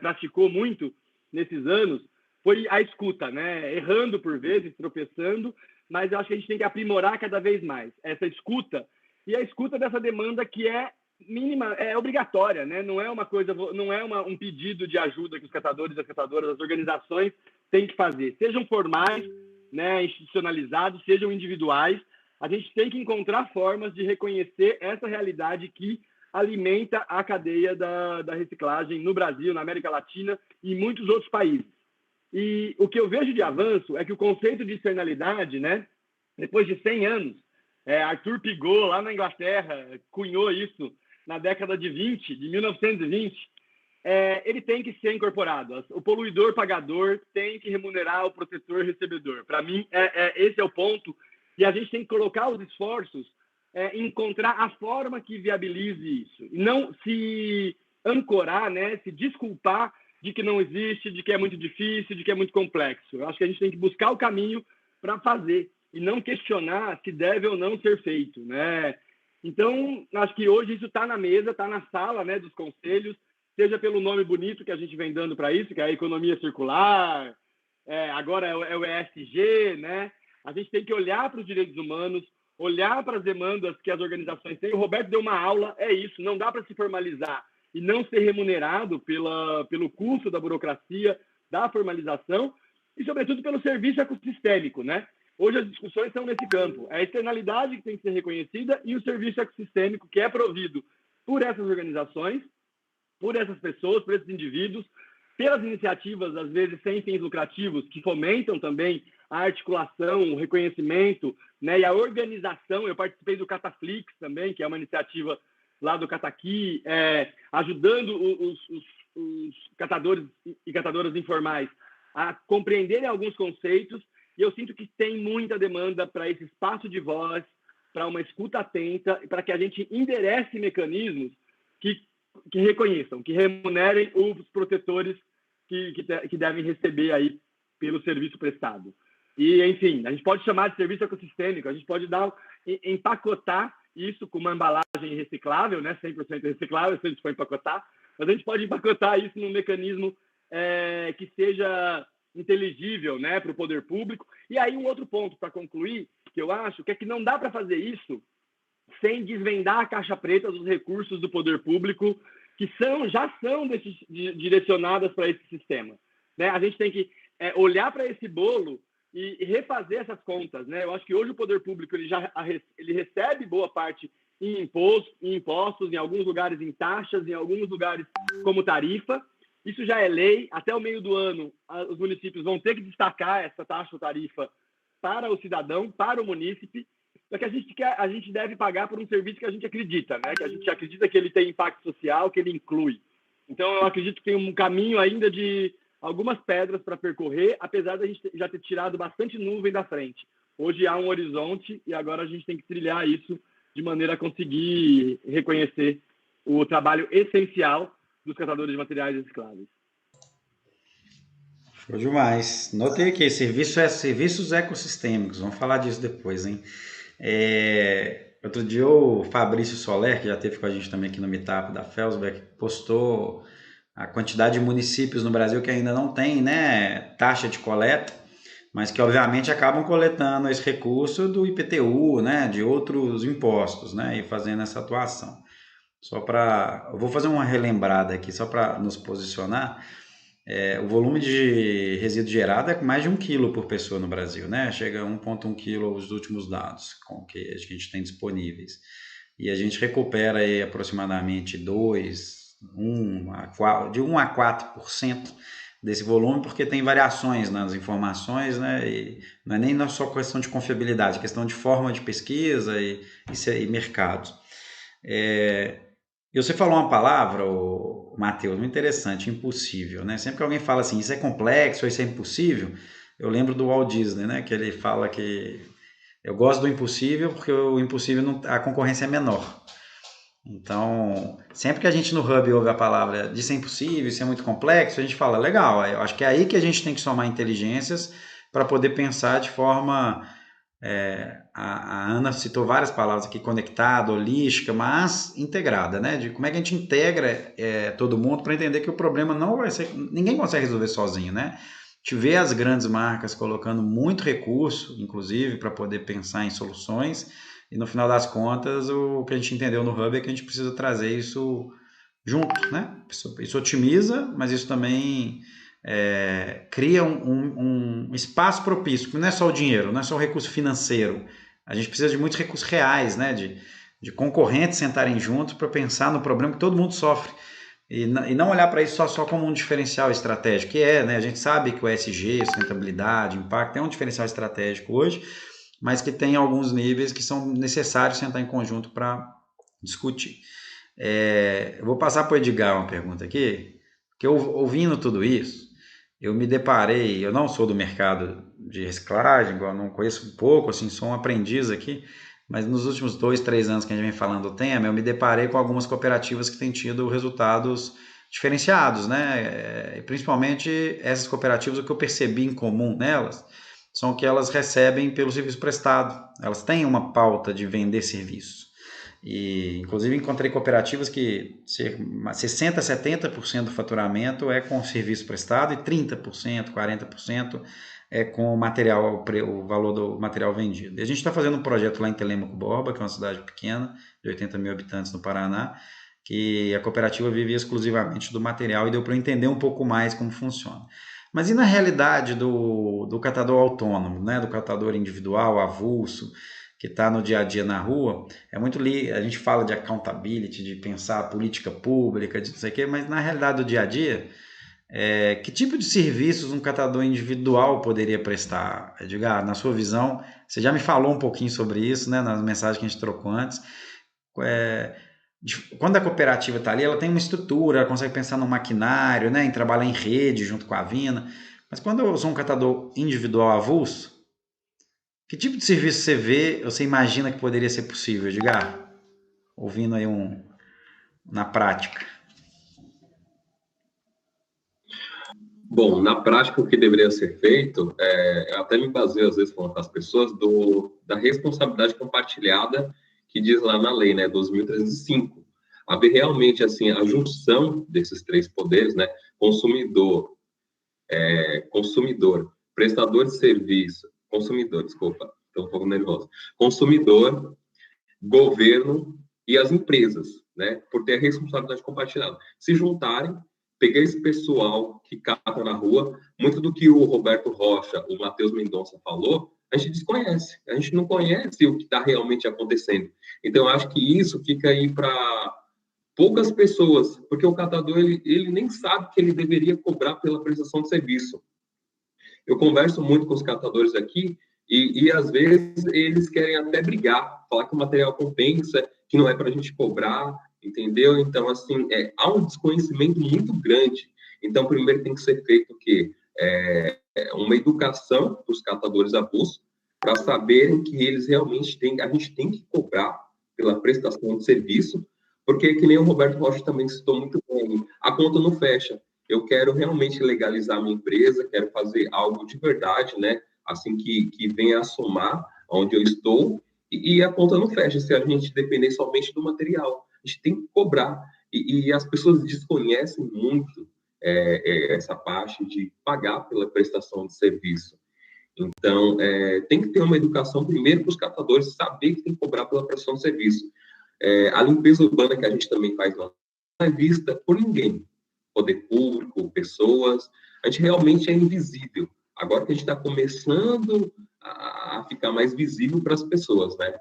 praticou muito nesses anos, foi a escuta, né? Errando por vezes, tropeçando, mas eu acho que a gente tem que aprimorar cada vez mais essa escuta, e a escuta dessa demanda que é mínima, é obrigatória, né? Não é uma coisa, não é um pedido de ajuda que os catadores e as catadoras, as organizações têm que fazer, sejam formais, né, institucionalizados, sejam individuais. A gente tem que encontrar formas de reconhecer essa realidade que alimenta a cadeia da reciclagem no Brasil, na América Latina e em muitos outros países. E o que eu vejo de avanço é que o conceito de externalidade, né, depois de 100 anos, Arthur Pigot, lá na Inglaterra, cunhou isso na década de 1920, ele tem que ser incorporado. O poluidor pagador tem que remunerar o protetor recebedor. Para mim, esse é o ponto. E a gente tem que colocar os esforços encontrar a forma que viabilize isso. E não se ancorar, né, se desculpar de que não existe, de que é muito difícil, de que é muito complexo. Eu acho que a gente tem que buscar o caminho para fazer e não questionar se deve ou não ser feito, né? Então, acho que hoje isso está na mesa, está na sala, né, dos conselhos, seja pelo nome bonito que a gente vem dando para isso, que é a economia circular, agora é o ESG, né? A gente tem que olhar para os direitos humanos, olhar para as demandas que as organizações têm. O Roberto deu uma aula, é isso, não dá para se formalizar e não ser remunerado pelo custo da burocracia, da formalização e, sobretudo, pelo serviço ecossistêmico, né? Hoje as discussões estão nesse campo. É a externalidade que tem que ser reconhecida e o serviço ecossistêmico que é provido por essas organizações, por essas pessoas, por esses indivíduos, pelas iniciativas, às vezes, sem fins lucrativos, que fomentam também a articulação, o reconhecimento, né, e a organização. Eu participei do Cataflix também, que é uma iniciativa lá do Cataqui, ajudando os catadores e catadoras informais a compreenderem alguns conceitos, e eu sinto que tem muita demanda para esse espaço de voz, para uma escuta atenta, para que a gente enderece mecanismos que reconheçam, que remunerem os protetores que devem receber aí pelo serviço prestado. E, enfim, a gente pode chamar de serviço ecossistêmico, a gente pode empacotar isso com uma embalagem reciclável, né, 100% reciclável, se a gente for empacotar, mas a gente pode empacotar isso num mecanismo que seja inteligível, né, para o poder público. E aí um outro ponto para concluir, que eu acho, que é que não dá para fazer isso sem desvendar a caixa preta dos recursos do poder público que já são direcionadas para esse sistema. Né? A gente tem que olhar para esse bolo e refazer essas contas. Né? Eu acho que hoje o poder público ele recebe boa parte em impostos, em alguns lugares em taxas, em alguns lugares como tarifa. Isso já é lei. Até o meio do ano, os municípios vão ter que destacar essa taxa ou tarifa para o cidadão, para o munícipe. Só que a gente deve pagar por um serviço que a gente acredita, né? Que a gente acredita que ele tem impacto social, que ele inclui. Então, eu acredito que tem um caminho ainda de algumas pedras para percorrer, apesar de a gente já ter tirado bastante nuvem da frente. Hoje há um horizonte e agora a gente tem que trilhar isso de maneira a conseguir reconhecer o trabalho essencial dos catadores de materiais recicláveis. Show demais. Notei aqui, serviços ecossistêmicos. Vamos falar disso depois, hein? Outro dia o Fabrício Soler, que já esteve com a gente também aqui no Meetup da Felsberg, postou a quantidade de municípios no Brasil que ainda não tem, né, taxa de coleta, mas que obviamente acabam coletando esse recurso do IPTU, né, de outros impostos, né, e fazendo essa atuação. Eu vou fazer uma relembrada aqui só para nos posicionar. O volume de resíduo gerado é mais de 1 quilo por pessoa no Brasil, né? Chega a 1,1 quilo os últimos dados que a gente tem disponíveis. E a gente recupera aí aproximadamente de 1 a 4% desse volume, porque tem variações nas informações, né? E não é nem só questão de confiabilidade, é questão de forma de pesquisa e mercado. E você falou uma palavra, Matheus, muito interessante, impossível, né? Sempre que alguém fala assim, isso é complexo, ou isso é impossível, eu lembro do Walt Disney, né? Que ele fala que eu gosto do impossível porque o impossível a concorrência é menor. Então, sempre que a gente no Hub ouve a palavra isso é impossível, isso é muito complexo, a gente fala, legal, eu acho que é aí que a gente tem que somar inteligências para poder pensar de forma... a Ana citou várias palavras aqui, conectada, holística, mas integrada, né? De como é que a gente integra todo mundo para entender que o problema não vai ser... Ninguém consegue resolver sozinho, né? A gente vê as grandes marcas colocando muito recurso, inclusive, para poder pensar em soluções, e no final das contas, o que a gente entendeu no Hub é que a gente precisa trazer isso junto, né? Isso otimiza, mas isso também... cria um espaço propício, que não é só o dinheiro, não é só o recurso financeiro. A gente precisa de muitos recursos reais, né? De concorrentes sentarem juntos para pensar no problema que todo mundo sofre. E não olhar para isso só como um diferencial estratégico, que né? A gente sabe que o ESG, sustentabilidade, impacto, é um diferencial estratégico hoje, mas que tem alguns níveis que são necessários sentar em conjunto para discutir. Eu vou passar para o Edgar uma pergunta aqui, porque ouvindo tudo isso, eu me deparei, eu não sou do mercado de reciclagem, eu não conheço um pouco, assim, sou um aprendiz aqui, mas nos últimos 2, 3 anos que a gente vem falando do tema, eu me deparei com algumas cooperativas que têm tido resultados diferenciados, né? Principalmente essas cooperativas, o que eu percebi em comum nelas, são que elas recebem pelo serviço prestado, elas têm uma pauta de vender serviço. E, inclusive, encontrei cooperativas que 60%, 70% do faturamento é com serviço prestado e 30%, 40% é com o valor do material vendido. E a gente está fazendo um projeto lá em Telêmaco Borba, que é uma cidade pequena, de 80 mil habitantes no Paraná, que a cooperativa vive exclusivamente do material e deu para eu entender um pouco mais como funciona. Mas e na realidade do catador autônomo, né? Do catador individual, avulso, que está no dia a dia na rua? A gente fala de accountability, de pensar a política pública, de não sei o quê, mas na realidade do dia a dia, que tipo de serviços um catador individual poderia prestar? Edgar, na sua visão, você já me falou um pouquinho sobre isso, né, nas mensagens que a gente trocou antes. Quando a cooperativa está ali, ela tem uma estrutura, ela consegue pensar no maquinário, né, em trabalhar em rede junto com a Vina, mas quando eu sou um catador individual avulso, que tipo de serviço você imagina que poderia ser possível, Edgar? Ouvindo aí na prática. Bom, na prática, o que deveria ser feito, eu até me baseio, às vezes, falando com as pessoas, da responsabilidade compartilhada que diz lá na lei, né, 2.305. Haver realmente, assim, a junção desses 3 poderes, né, consumidor, prestador de serviço, consumidor, desculpa, estou um pouco nervoso, consumidor, governo e as empresas, né, por ter a responsabilidade compartilhada, se juntarem, pegar esse pessoal que cata na rua, muito do que o Roberto Rocha, o Matheus Mendonça falou, a gente desconhece, a gente não conhece o que está realmente acontecendo. Então, eu acho que isso fica aí para poucas pessoas, porque o catador, ele nem sabe que ele deveria cobrar pela prestação de serviço. Eu converso muito com os catadores aqui e às vezes eles querem até brigar, falar que o material compensa, que não é para a gente cobrar, entendeu? Então, assim, há um desconhecimento muito grande. Então, primeiro tem que ser feito o quê? Uma educação para os catadores avulsos, para saberem que eles realmente a gente tem que cobrar pela prestação de serviço, porque, que nem o Roberto Rocha também citou muito bem, a conta não fecha. Eu quero realmente legalizar minha empresa, quero fazer algo de verdade, né? Assim, que venha a somar onde eu estou, e a conta não fecha se a gente depender somente do material. A gente tem que cobrar. E as pessoas desconhecem muito essa parte de pagar pela prestação de serviço. Então, tem que ter uma educação primeiro para os catadores saber que tem que cobrar pela prestação de serviço. A limpeza urbana que a gente também faz lá não é vista por ninguém. Poder público, pessoas, a gente realmente é invisível. Agora que a gente está começando a ficar mais visível para as pessoas, né?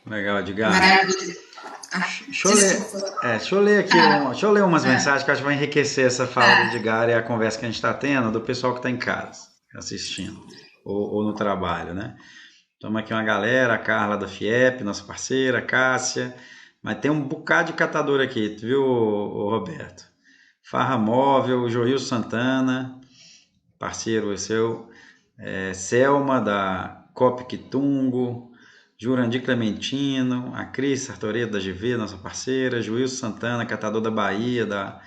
Legal, Edgar. Maravilha. Deixa eu ler aqui, deixa eu ler umas mensagens que eu acho que vai enriquecer essa fala do Edgar e a conversa que a gente está tendo, do pessoal que está em casa, assistindo, ou no trabalho, né? Toma aqui uma galera, a Carla da FIEP, nossa parceira, a Cássia, mas tem um bocado de catador aqui, tu viu, Roberto? Farra Móvel, o Joilson Santana, parceiro seu, Selma da Cop Quitungo, Jurandir Clementino, a Cris Sartoredo da GV, nossa parceira, Joilson Santana, catador da Bahia, da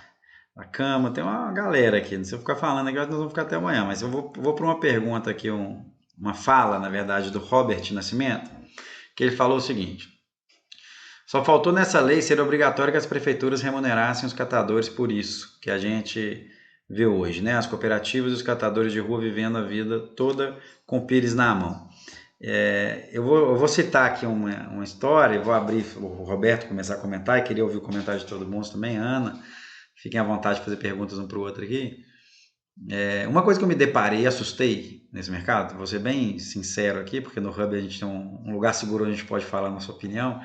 Cama, tem uma galera aqui, não sei ficar falando aqui, nós vamos ficar até amanhã, mas eu vou para uma pergunta aqui, uma fala, na verdade, do Robert Nascimento, que ele falou o seguinte: só faltou nessa lei ser obrigatório que as prefeituras remunerassem os catadores por isso, que a gente vê hoje, né? As cooperativas e os catadores de rua vivendo a vida toda com o pires na mão. Eu vou citar aqui uma história, vou abrir o Roberto começar a comentar, e queria ouvir o comentário de todo mundo também, Ana, fiquem à vontade de fazer perguntas um para o outro aqui. Uma coisa que eu me deparei e assustei nesse mercado, vou ser bem sincero aqui, porque no Hub a gente tem um lugar seguro onde a gente pode falar a nossa opinião,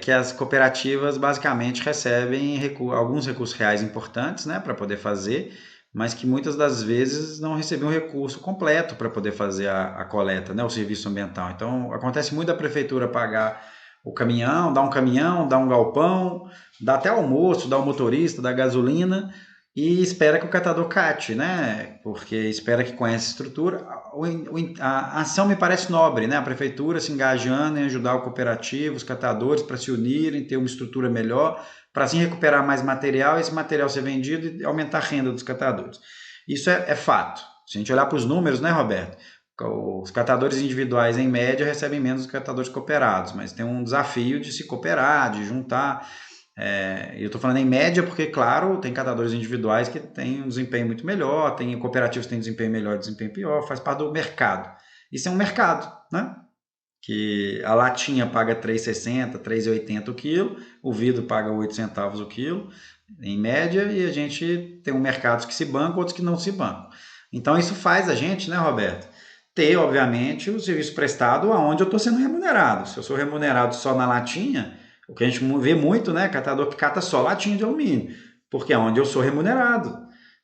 que as cooperativas basicamente recebem alguns recursos reais importantes, né, para poder fazer, mas que muitas das vezes não recebiam recurso completo para poder fazer a coleta, né, o serviço ambiental. Então, acontece muito da prefeitura pagar o caminhão, dar um galpão, dá até almoço, dá o motorista, dá gasolina, e espera que o catador cate, né? Porque espera que com essa estrutura, a ação me parece nobre, né? A prefeitura se engajando em ajudar o cooperativo, os catadores para se unirem, ter uma estrutura melhor, para assim recuperar mais material, esse material ser vendido e aumentar a renda dos catadores. Isso é fato. Se a gente olhar para os números, né, Roberto? Os catadores individuais, em média, recebem menos dos catadores cooperados, mas tem um desafio de se cooperar, de juntar. Eu estou falando em média porque, claro, tem catadores individuais que têm um desempenho muito melhor, tem cooperativos que têm desempenho melhor e desempenho pior, faz parte do mercado. Isso é um mercado, né? Que a latinha paga R$ 3,60, R$ 3,80 o quilo, o vidro paga 8 centavos o quilo, em média, e a gente tem um mercado que se banca, outros que não se bancam. Então isso faz a gente, né, Roberto, ter, obviamente, o serviço prestado aonde eu estou sendo remunerado. Se eu sou remunerado só na latinha, o que a gente vê muito, né? Catador que cata só latinha de alumínio, porque é onde eu sou remunerado.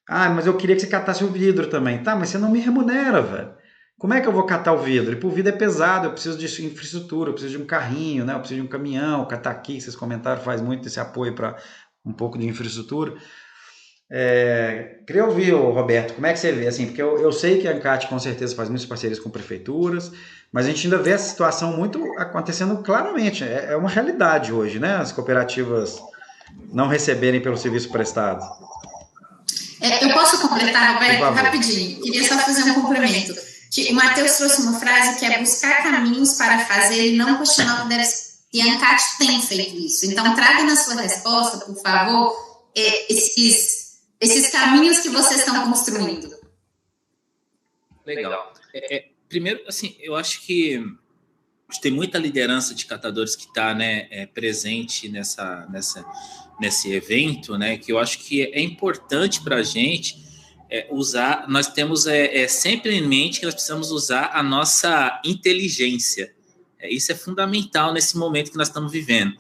Ah, mas eu queria que você catasse o vidro também. Tá, mas você não me remunera, velho. Como é que eu vou catar o vidro? E o vidro é pesado, eu preciso de infraestrutura, eu preciso de um carrinho, né? Eu preciso de um caminhão, catar aqui, vocês comentaram, faz muito esse apoio para um pouco de infraestrutura. Queria ouvir, Roberto, como é que você vê? Assim, porque eu sei que a ANCAT com certeza faz muitas parcerias com prefeituras, mas a gente ainda vê essa situação muito acontecendo claramente. É uma realidade hoje, né? As cooperativas não receberem pelo serviço prestado. Eu posso completar, Roberto, rapidinho? Queria só fazer um complemento. Que o Matheus trouxe uma frase que é buscar caminhos para fazer e não questionar o que deve ser. E a ANCAT tem feito isso. Então, traga na sua resposta, por favor, esses caminhos que vocês estão construindo. Legal. Primeiro, assim, eu acho que tem muita liderança de catadores que está, né, presente nesse evento, né, que eu acho que é importante para a gente usar. Nós temos sempre em mente que nós precisamos usar a nossa inteligência. Isso é fundamental nesse momento que nós estamos vivendo.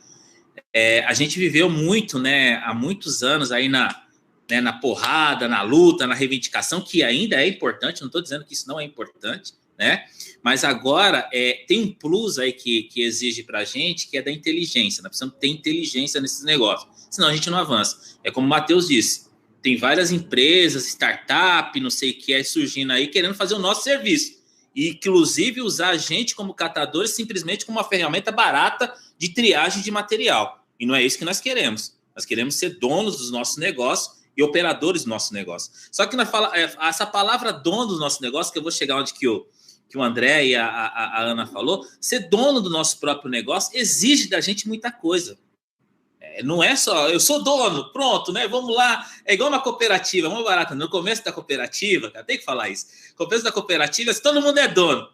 A gente viveu muito, né, há muitos anos aí na porrada, na luta, na reivindicação, que ainda é importante, não estou dizendo que isso não é importante, né? Mas agora tem um plus aí que exige para a gente, que é da inteligência. Nós precisamos ter inteligência nesses negócios, senão a gente não avança. É como o Matheus disse, tem várias empresas, startup, não sei o que, aí surgindo aí, querendo fazer o nosso serviço. E, inclusive, usar a gente como catadores simplesmente como uma ferramenta barata de triagem de material. E não é isso que nós queremos. Nós queremos ser donos dos nossos negócios e operadores do nosso negócio. Só que essa palavra dono do nosso negócio, que eu vou chegar onde que o André e a Ana falou, ser dono do nosso próprio negócio exige da gente muita coisa. Não é só, eu sou dono, pronto, né? Vamos lá. É igual uma cooperativa, muito barata. No começo da cooperativa, cara, tem que falar isso. No começo da cooperativa, todo mundo é dono.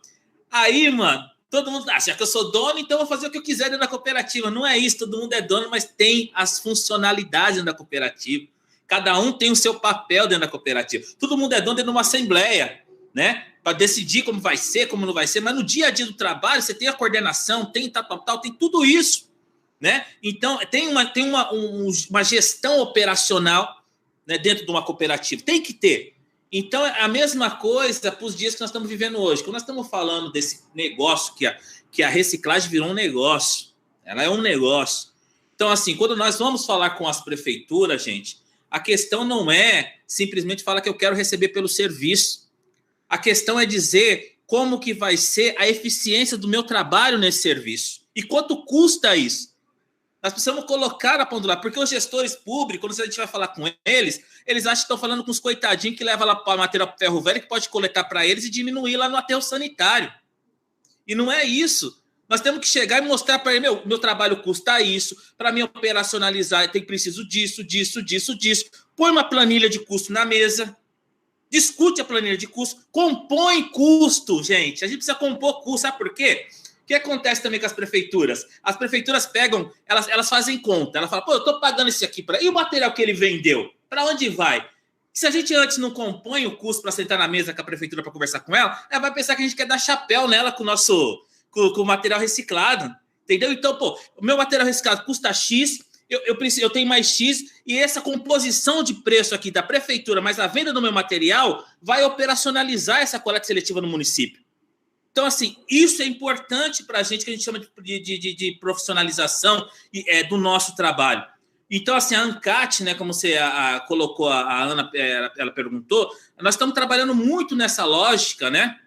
Aí, mano, todo mundo acha que eu sou dono, então eu vou fazer o que eu quiser dentro da cooperativa. Não é isso, todo mundo é dono, mas tem as funcionalidades dentro da cooperativa. Cada um tem o seu papel dentro da cooperativa. Todo mundo é dono dentro de uma assembleia, né? Para decidir como vai ser, como não vai ser. Mas no dia a dia do trabalho, você tem a coordenação, tem tal, tem tudo isso. Né? Então, tem uma gestão operacional, né, dentro de uma cooperativa. Tem que ter. Então, é a mesma coisa para os dias que nós estamos vivendo hoje. Quando nós estamos falando desse negócio, que a reciclagem virou um negócio. Ela é um negócio. Então, assim, quando nós vamos falar com as prefeituras, gente, a questão não é simplesmente falar que eu quero receber pelo serviço. A questão é dizer como que vai ser a eficiência do meu trabalho nesse serviço. E quanto custa isso? Nós precisamos colocar a ponta do lado, porque os gestores públicos, quando a gente vai falar com eles acham que estão falando com os coitadinhos que levam lá para material para ferro velho, que pode coletar para eles e diminuir lá no aterro sanitário. E não é isso. Nós temos que chegar e mostrar para ele, meu trabalho custa isso, para mim operacionalizar, eu preciso disso. Põe uma planilha de custo na mesa, discute a planilha de custo, compõe custo, gente. A gente precisa compor custo, sabe por quê? O que acontece também com as prefeituras? As prefeituras pegam, elas fazem conta. Ela fala, eu estou pagando isso aqui para... E o material que ele vendeu? Para onde vai? Se a gente antes não compõe o custo para sentar na mesa com a prefeitura para conversar com ela vai pensar que a gente quer dar chapéu nela com o material reciclado. Entendeu? Então, o meu material reciclado custa X, eu tenho mais X, e essa composição de preço aqui da prefeitura, mais a venda do meu material, vai operacionalizar essa coleta seletiva no município. Então, assim, isso é importante para a gente, que a gente chama de profissionalização do nosso trabalho. Então, assim, a ANCAT, né, como você colocou, a Ana, ela perguntou, nós estamos trabalhando muito nessa lógica, né,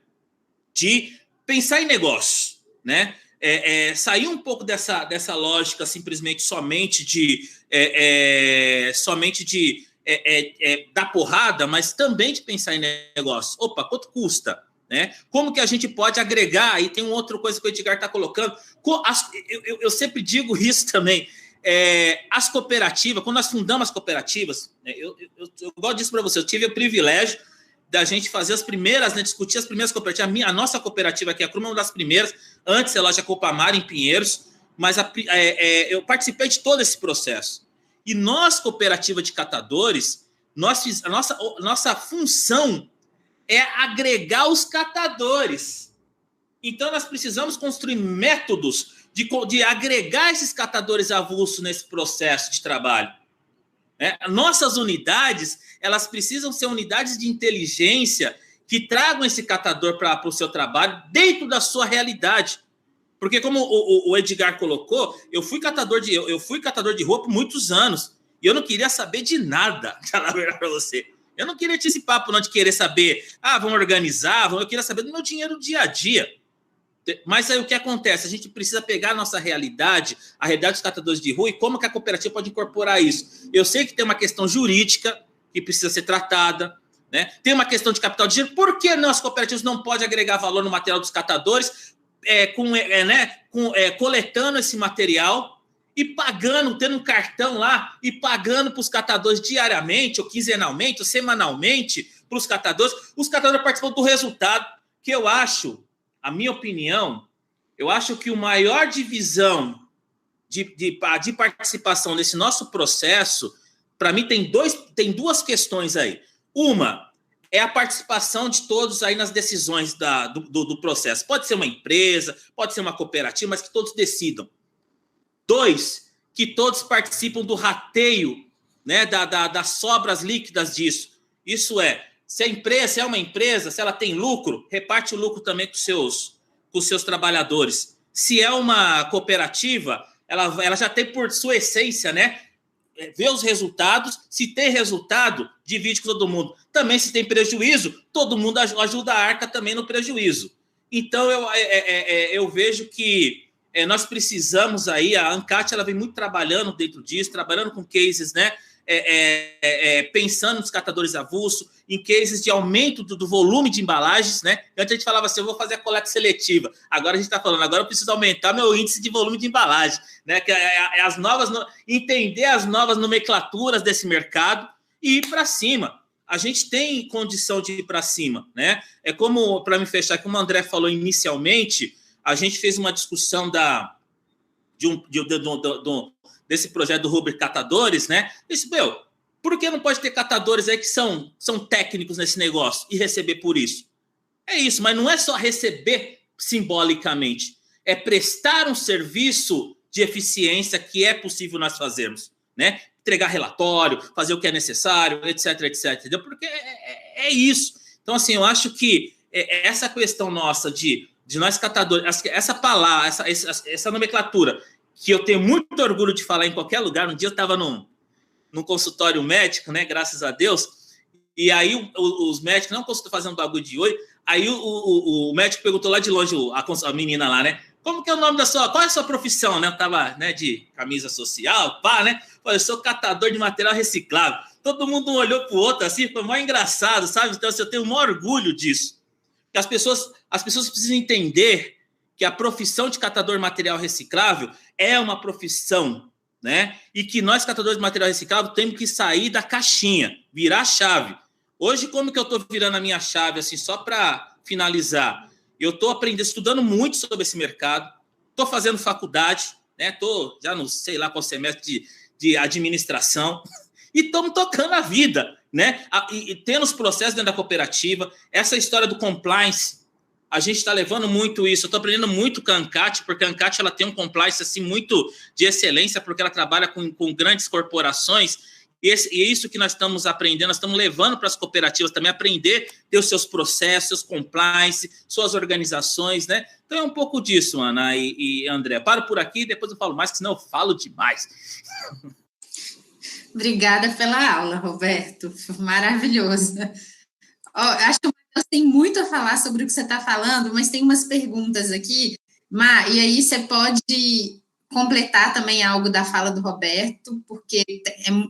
de pensar em negócio, né, sair um pouco dessa lógica simplesmente somente de dar porrada, mas também de pensar em negócio. Opa, quanto custa? Né? Como que a gente pode agregar? Aí tem uma outra coisa que o Edgar está colocando. Eu sempre digo isso também. As cooperativas, quando nós fundamos as cooperativas, né, eu gosto disso para você. Eu tive o privilégio da gente fazer as primeiras, né, discutir as primeiras cooperativas. A nossa cooperativa aqui, a Cruma, é uma das primeiras, antes da loja Copamar, em Pinheiros, mas eu participei de todo esse processo. E nós, cooperativa de catadores, a nossa função é agregar os catadores. Então, nós precisamos construir métodos de agregar esses catadores avulsos nesse processo de trabalho. Nossas unidades, elas precisam ser unidades de inteligência que tragam esse catador para o seu trabalho dentro da sua realidade. Porque, como o Edgar colocou, eu fui catador de rua por muitos anos e eu não queria saber de nada, na verdade, para você. Eu não queria ter esse papo não de querer saber, vamos organizar, eu queria saber do meu dinheiro do dia a dia. Mas aí o que acontece? A gente precisa pegar a nossa realidade, a realidade dos catadores de rua, e como que a cooperativa pode incorporar isso. Eu sei que tem uma questão jurídica que precisa ser tratada, né? Tem uma questão de capital de giro. Por que nós, cooperativas, não podem agregar valor no material dos catadores, coletando esse material e pagando, tendo um cartão lá e pagando para os catadores diariamente, ou quinzenalmente, ou semanalmente, para os catadores participam do resultado, que eu acho, a minha opinião, Eu acho que a maior divisão de participação nesse nosso processo, para mim, tem duas questões aí. Uma é a participação de todos aí nas decisões do processo. Pode ser uma empresa, pode ser uma cooperativa, mas que todos decidam. 2, que todos participam do rateio, né, das sobras líquidas disso. Isso é, se a empresa é uma empresa, se ela tem lucro, reparte o lucro também com os seus trabalhadores. Se é uma cooperativa, ela já tem por sua essência, né, ver os resultados. Se tem resultado, divide com todo mundo. Também, se tem prejuízo, todo mundo ajuda a arca também no prejuízo. Então, eu vejo que nós precisamos aí, a ANCAT ela vem muito trabalhando dentro disso, trabalhando com cases, né, pensando nos catadores avulso, em cases de aumento do volume de embalagens, né? Antes a gente falava assim, eu vou fazer a coleta seletiva. Agora a gente está falando, agora eu preciso aumentar meu índice de volume de embalagem, né? Que entender as novas nomenclaturas desse mercado e ir para cima. A gente tem condição de ir para cima, né? É como, para me fechar, como o André falou inicialmente, a gente fez uma discussão desse projeto do Rubrik Catadores, né? Disse, por que não pode ter catadores aí que são técnicos nesse negócio e receber por isso? É isso, mas não é só receber simbolicamente, é prestar um serviço de eficiência que é possível nós fazermos, né? Entregar relatório, fazer o que é necessário, etc, entendeu? Porque é isso. Então, assim, eu acho que essa questão nossa de nós catadores, essa palavra, essa nomenclatura, que eu tenho muito orgulho de falar em qualquer lugar. Um dia eu estava num consultório médico, né, graças a Deus, e aí os médicos não conseguiram fazer um bagulho de oi, aí o médico perguntou lá de longe, a menina lá, né, como que é o nome qual é a sua profissão, né, eu tava, né, de camisa social, pá, né, eu sou catador de material reciclável. Todo mundo um olhou pro outro assim, foi mó engraçado, sabe? Então, assim, eu tenho um maior orgulho disso, que as pessoas precisam entender que a profissão de catador de material reciclável é uma profissão, né? E que nós, catadores de material reciclável, temos que sair da caixinha, virar a chave. Hoje, como que eu estou virando a minha chave, assim, só para finalizar? Eu estou aprendendo, estudando muito sobre esse mercado, estou fazendo faculdade, né? Estou já no sei lá qual semestre de administração, e estamos tocando a vida, né? E tendo os processos dentro da cooperativa, essa história do compliance, a gente está levando muito isso. Eu estou aprendendo muito com a ANCAT, porque a ANCAT ela tem um compliance assim, muito de excelência, porque ela trabalha com grandes corporações. E isso que nós estamos aprendendo, nós estamos levando para as cooperativas também, aprender, ter os seus processos, seus compliance, suas organizações, né? Então é um pouco disso, Ana e André. Paro por aqui, depois eu falo mais, que senão eu falo demais. Obrigada pela aula, Roberto. Maravilhoso. Acho que o Matheus tem muito a falar sobre o que você está falando, mas tem umas perguntas aqui, Má, e aí você pode completar também algo da fala do Roberto, porque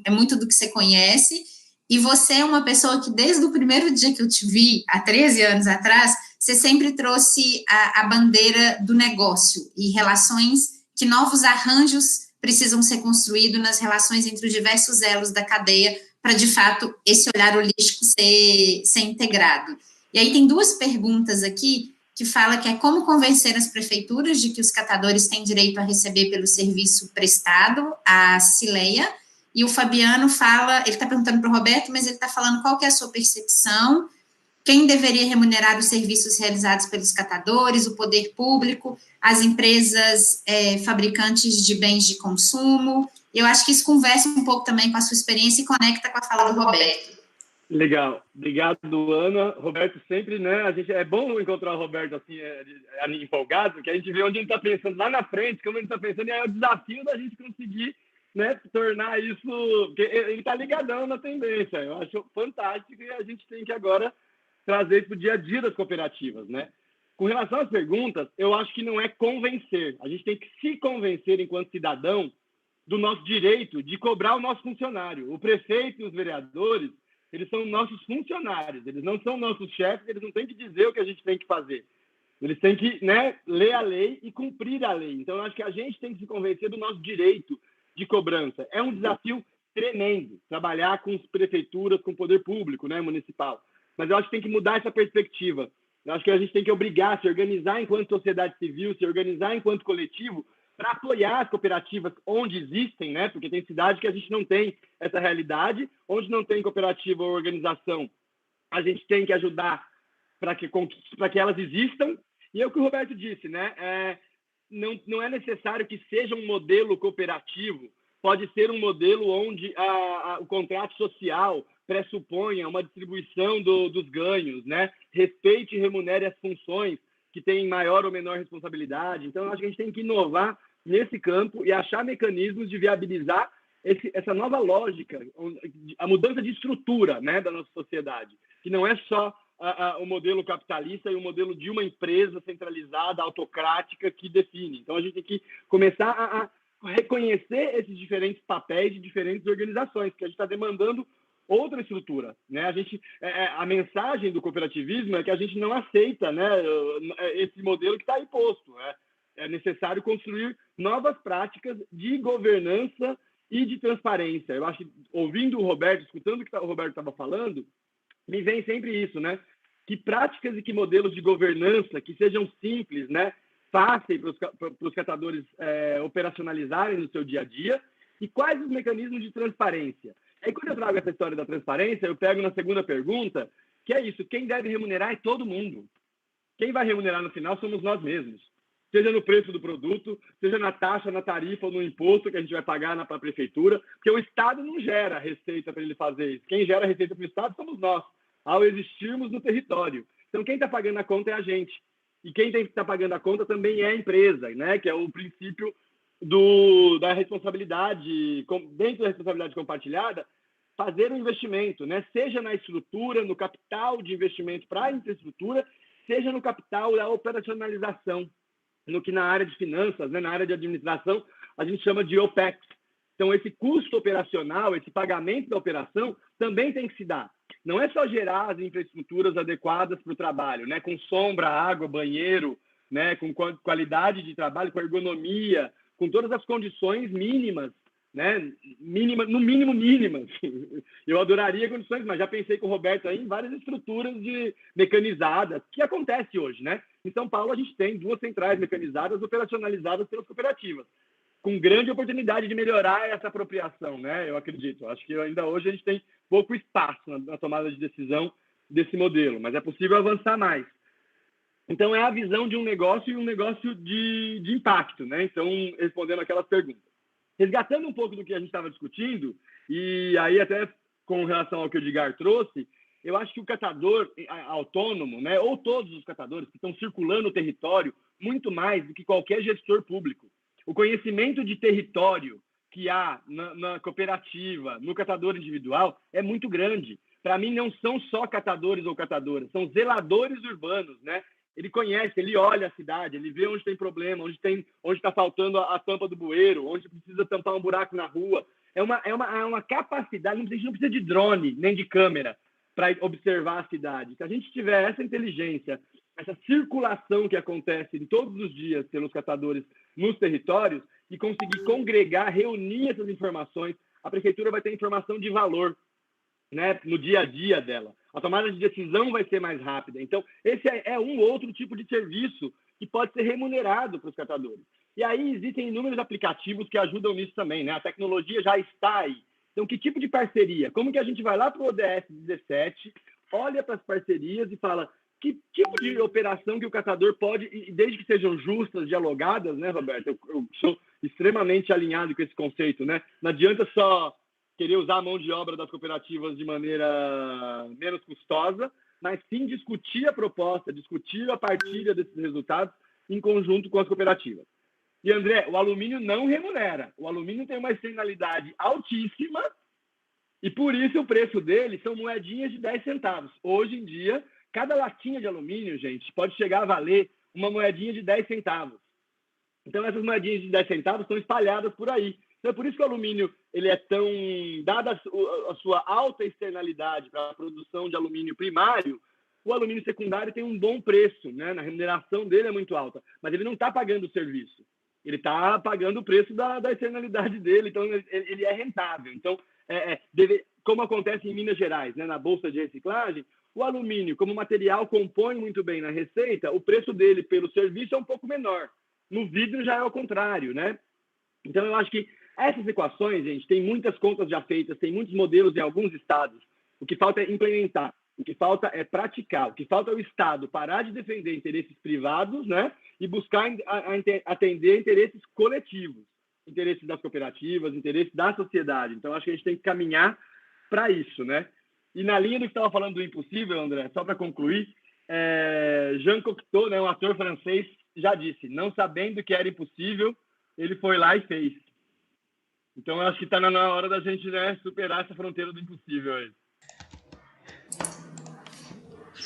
é muito do que você conhece, e você é uma pessoa que desde o primeiro dia que eu te vi, há 13 anos atrás, você sempre trouxe a bandeira do negócio e relações, que novos arranjos precisam ser construídos nas relações entre os diversos elos da cadeia, para, de fato, esse olhar holístico ser integrado. E aí tem duas perguntas aqui, que fala que é como convencer as prefeituras de que os catadores têm direito a receber pelo serviço prestado, a Cileia, e o Fabiano fala, ele está perguntando para o Roberto, mas ele está falando qual que é a sua percepção, quem deveria remunerar os serviços realizados pelos catadores, o poder público, as empresas fabricantes de bens de consumo. Eu acho que isso conversa um pouco também com a sua experiência e conecta com a fala do Roberto. Legal. Obrigado, Ana. Roberto, sempre, né? É bom encontrar o Roberto assim, empolgado, que a gente vê onde ele está pensando lá na frente, como ele está pensando, e é o desafio da gente conseguir, né, tornar isso... Porque ele está ligadão na tendência. Eu acho fantástico e a gente tem que agora trazer isso para o dia a dia das cooperativas, né? Com relação às perguntas, eu acho que não é convencer. A gente tem que se convencer, enquanto cidadão, do nosso direito de cobrar o nosso funcionário. O prefeito e os vereadores, eles são nossos funcionários, eles não são nossos chefes, eles não têm que dizer o que a gente tem que fazer. Eles têm que, né, ler a lei e cumprir a lei. Então, eu acho que a gente tem que se convencer do nosso direito de cobrança. É um desafio tremendo trabalhar com as prefeituras, com o poder público, né, municipal. Mas eu acho que tem que mudar essa perspectiva. Eu acho que a gente tem que obrigar, se organizar enquanto sociedade civil, se organizar enquanto coletivo, para apoiar as cooperativas onde existem, né? Porque tem cidade que a gente não tem essa realidade, onde não tem cooperativa ou organização, a gente tem que ajudar para que elas existam. E é o que o Roberto disse, né? Não é necessário que seja um modelo cooperativo, pode ser um modelo onde o contrato social pressuponha uma distribuição dos ganhos, né? Respeite e remunere as funções que têm maior ou menor responsabilidade. Então, acho que a gente tem que inovar nesse campo e achar mecanismos de viabilizar essa nova lógica, a mudança de estrutura, né, da nossa sociedade, que não é só o modelo capitalista e o modelo de uma empresa centralizada, autocrática, que define. Então, a gente tem que começar a reconhecer esses diferentes papéis de diferentes organizações, que a gente está demandando outra estrutura, né? A mensagem do cooperativismo é que a gente não aceita, né, esse modelo que está aí posto. É necessário construir novas práticas de governança e de transparência. Eu acho que, ouvindo o Roberto, escutando o que o Roberto estava falando, me vem sempre isso, né? Que práticas e que modelos de governança que sejam simples, né, fáceis para os catadores operacionalizarem no seu dia a dia, e quais os mecanismos de transparência. Aí, quando eu trago essa história da transparência, eu pego na segunda pergunta, que é isso: quem deve remunerar é todo mundo. Quem vai remunerar no final somos nós mesmos. Seja no preço do produto, seja na taxa, na tarifa ou no imposto que a gente vai pagar para a prefeitura, porque o Estado não gera receita para ele fazer isso. Quem gera receita para o Estado somos nós, ao existirmos no território. Então, quem está pagando a conta é a gente. E quem tem que estar pagando a conta também é a empresa, né? Que é o princípio da responsabilidade, dentro da responsabilidade compartilhada, fazer um investimento, né? Seja na estrutura, no capital de investimento para a infraestrutura, seja no capital da operacionalização, no que na área de finanças, né, na área de administração, a gente chama de OPEX. Então, esse custo operacional, esse pagamento da operação, também tem que se dar. Não é só gerar as infraestruturas adequadas para o trabalho, né, com sombra, água, banheiro, né, com qualidade de trabalho, com ergonomia, com todas as condições mínimas, né, no mínimo mínimas. Eu adoraria condições, mas já pensei com o Roberto aí em várias estruturas mecanizadas, que acontece hoje, né? Em São Paulo, a gente tem 2 centrais mecanizadas operacionalizadas pelas cooperativas, com grande oportunidade de melhorar essa apropriação, né? Eu acredito. Acho que ainda hoje a gente tem pouco espaço na tomada de decisão desse modelo, mas é possível avançar mais. Então, é a visão de um negócio e um negócio de impacto, né? Então, respondendo aquelas perguntas. Resgatando um pouco do que a gente estava discutindo, e aí até com relação ao que o Edgar trouxe, eu acho que o catador autônomo, né, ou todos os catadores que estão circulando o território, muito mais do que qualquer gestor público. O conhecimento de território que há na cooperativa, no catador individual, é muito grande. Para mim, não são só catadores ou catadoras, são zeladores urbanos, né? Ele conhece, ele olha a cidade, ele vê onde tem problema, onde está faltando a tampa do bueiro, onde precisa tampar um buraco na rua. É uma capacidade, a gente não precisa de drone, nem de câmera para observar a cidade. Se a gente tiver essa inteligência, essa circulação que acontece todos os dias pelos catadores nos territórios e conseguir congregar, reunir essas informações, a prefeitura vai ter informação de valor, né, no dia a dia dela. A tomada de decisão vai ser mais rápida. Então, esse é um outro tipo de serviço que pode ser remunerado para os catadores. E aí existem inúmeros aplicativos que ajudam nisso também, né? A tecnologia já está aí. Então, que tipo de parceria? Como que a gente vai lá para o ODS 17, olha para as parcerias e fala que tipo de operação que o catador pode, e desde que sejam justas, dialogadas, né, Roberto? Eu sou extremamente alinhado com esse conceito, né? Não adianta só querer usar a mão de obra das cooperativas de maneira menos custosa, mas sim discutir a proposta, discutir a partilha desses resultados em conjunto com as cooperativas. E, André, o alumínio não remunera. O alumínio tem uma externalidade altíssima e, por isso, o preço dele são moedinhas de 10 centavos. Hoje em dia, cada latinha de alumínio, gente, pode chegar a valer uma moedinha de 10 centavos. Então, essas moedinhas de 10 centavos estão espalhadas por aí. Então, é por isso que o alumínio ele é tão... Dada a sua alta externalidade para a produção de alumínio primário, o alumínio secundário tem um bom preço, né? Na remuneração dele é muito alta, mas ele não está pagando o serviço. Ele está pagando o preço da externalidade dele, então ele é rentável. Então, como acontece em Minas Gerais, né? Na Bolsa de Reciclagem, O alumínio, como material, compõe muito bem na receita, o preço dele pelo serviço é um pouco menor. No vidro já é o contrário, né? Então, eu acho que essas equações, gente, tem muitas contas já feitas, tem muitos modelos em alguns estados. O que falta é implementar, o que falta é praticar, o que falta é o Estado parar de defender interesses privados, né? E buscar atender interesses coletivos, interesses das cooperativas, interesses da sociedade. Então, acho que a gente tem que caminhar para isso, né? E na linha do que estava falando do impossível, André, só para concluir, Jean Cocteau, né, um ator francês, já disse, não sabendo que era impossível, ele foi lá e fez. Então, eu acho que está na hora da gente, né, superar essa fronteira do impossível aí.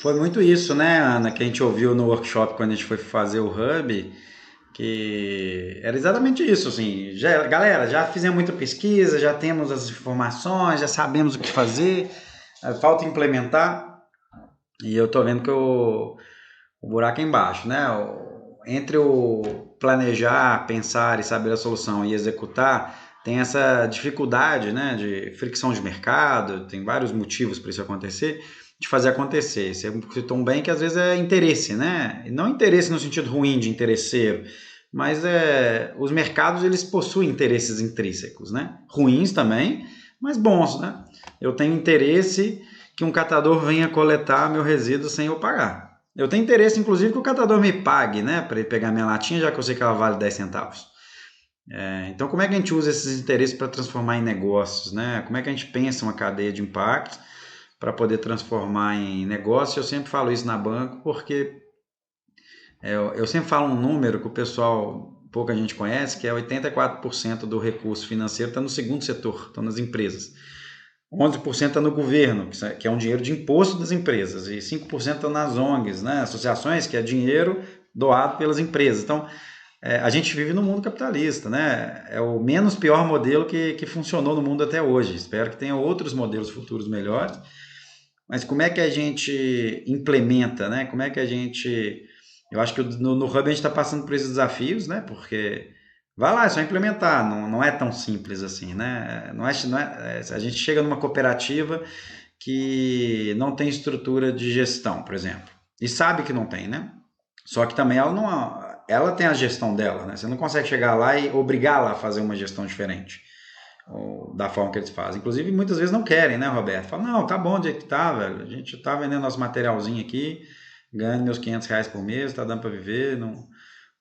Foi muito isso, né, Ana, que a gente ouviu no workshop quando a gente foi fazer o Hub, que era exatamente isso, assim, galera, já fizemos muita pesquisa, já temos as informações, já sabemos o que fazer, falta implementar, e eu tô vendo que o buraco é embaixo, né, entre o planejar, pensar e saber a solução e executar, tem essa dificuldade, né, de fricção de mercado, tem vários motivos para isso acontecer, de fazer acontecer. Você citou bem que às vezes é interesse, né? E não interesse no sentido ruim de interesseiro, mas os mercados eles possuem interesses intrínsecos, né? Ruins também, mas bons, né? Eu tenho interesse que um catador venha coletar meu resíduo sem eu pagar. Eu tenho interesse, inclusive, que o catador me pague, né? Para ele pegar minha latinha, já que eu sei que ela vale 10 centavos. Então, como é que a gente usa esses interesses para transformar em negócios, né? Como é que a gente pensa uma cadeia de impactos para poder transformar em negócio? Eu sempre falo isso na Banco, porque eu sempre falo um número que o pessoal, pouca gente conhece, que é 84% do recurso financeiro está no segundo setor, estão nas empresas. 11% está no governo, que é um dinheiro de imposto das empresas, e 5% estão nas ONGs, né? Associações, que é dinheiro doado pelas empresas. Então, a gente vive no mundo capitalista, né? É o menos pior modelo que funcionou no mundo até hoje. Espero que tenha outros modelos futuros melhores. Mas como é que a gente implementa, né? Como é que a gente... Eu acho que no Hub a gente está passando por esses desafios, né? Porque vai lá, é só implementar, não é tão simples assim, né? A gente chega numa cooperativa que não tem estrutura de gestão, por exemplo, e sabe que não tem, né? Só que também ela tem a gestão dela, né? Você não consegue chegar lá e obrigá-la a fazer uma gestão diferente da forma que eles fazem. Inclusive, muitas vezes não querem, né, Roberto? Falam, não, tá bom do jeito que tá, velho. A gente tá vendendo nosso materialzinho aqui, ganhando meus R$500 por mês, tá dando para viver, não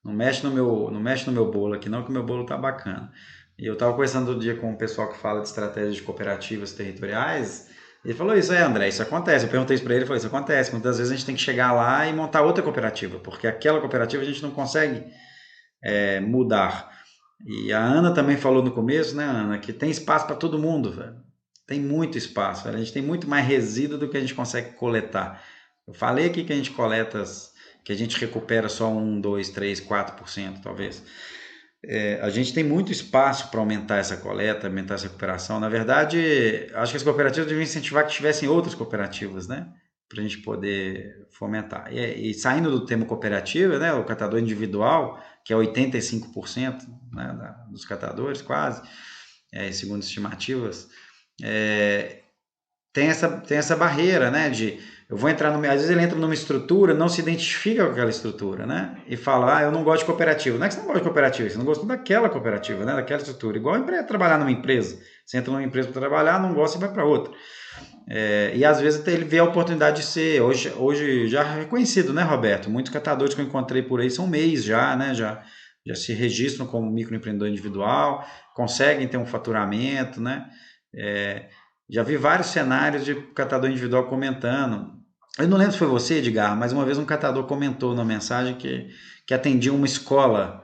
mexe no meu bolo aqui não, que o meu bolo tá bacana. E eu tava conversando outro dia com o pessoal que fala de estratégias de cooperativas territoriais, e ele falou isso aí, André, isso acontece. Eu perguntei isso para ele, ele falou, isso acontece. Muitas vezes a gente tem que chegar lá e montar outra cooperativa, porque aquela cooperativa a gente não consegue mudar. E a Ana também falou no começo, né, Ana, que tem espaço para todo mundo, velho. Tem muito espaço, velho. A gente tem muito mais resíduo do que a gente consegue coletar. Eu falei aqui que a gente coleta, que a gente recupera só 1, 2, 3, 4%, talvez. A gente tem muito espaço para aumentar essa coleta, aumentar essa recuperação. Na verdade, acho que as cooperativas deviam incentivar que tivessem outras cooperativas, né, para a gente poder fomentar. E saindo do termo cooperativa, né, o catador individual, que é 85%, né, dos catadores, quase, segundo estimativas, tem essa barreira, né, de eu vou entrar às vezes ele entra numa estrutura, não se identifica com aquela estrutura, né, e fala, eu não gosto de cooperativa. Não é que você não gosta de cooperativa, você não gosta daquela cooperativa, né, daquela estrutura. Igual trabalhar numa empresa, você entra numa empresa para trabalhar, não gosta e vai para outra. E às vezes ele vê a oportunidade de ser, hoje já reconhecido, né, Roberto? Muitos catadores que eu encontrei por aí são MEIs já, né, já se registram como microempreendedor individual, conseguem ter um faturamento, né? Já vi vários cenários de catador individual comentando. Eu não lembro se foi você, Edgar, mas uma vez um catador comentou na mensagem que atendia uma escola,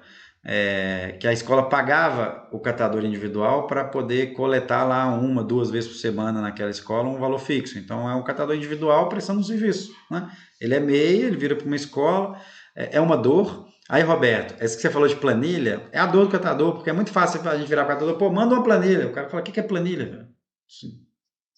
que a escola pagava o catador individual para poder coletar lá 1, 2 vezes por semana naquela escola um valor fixo. Então é um catador individual prestando um serviço, né? Ele é MEI, ele vira para uma escola, é uma dor. Aí, Roberto, essa que você falou de planilha, é a dor do catador, porque é muito fácil a gente virar para o catador, manda uma planilha. O cara fala, o que é planilha? Você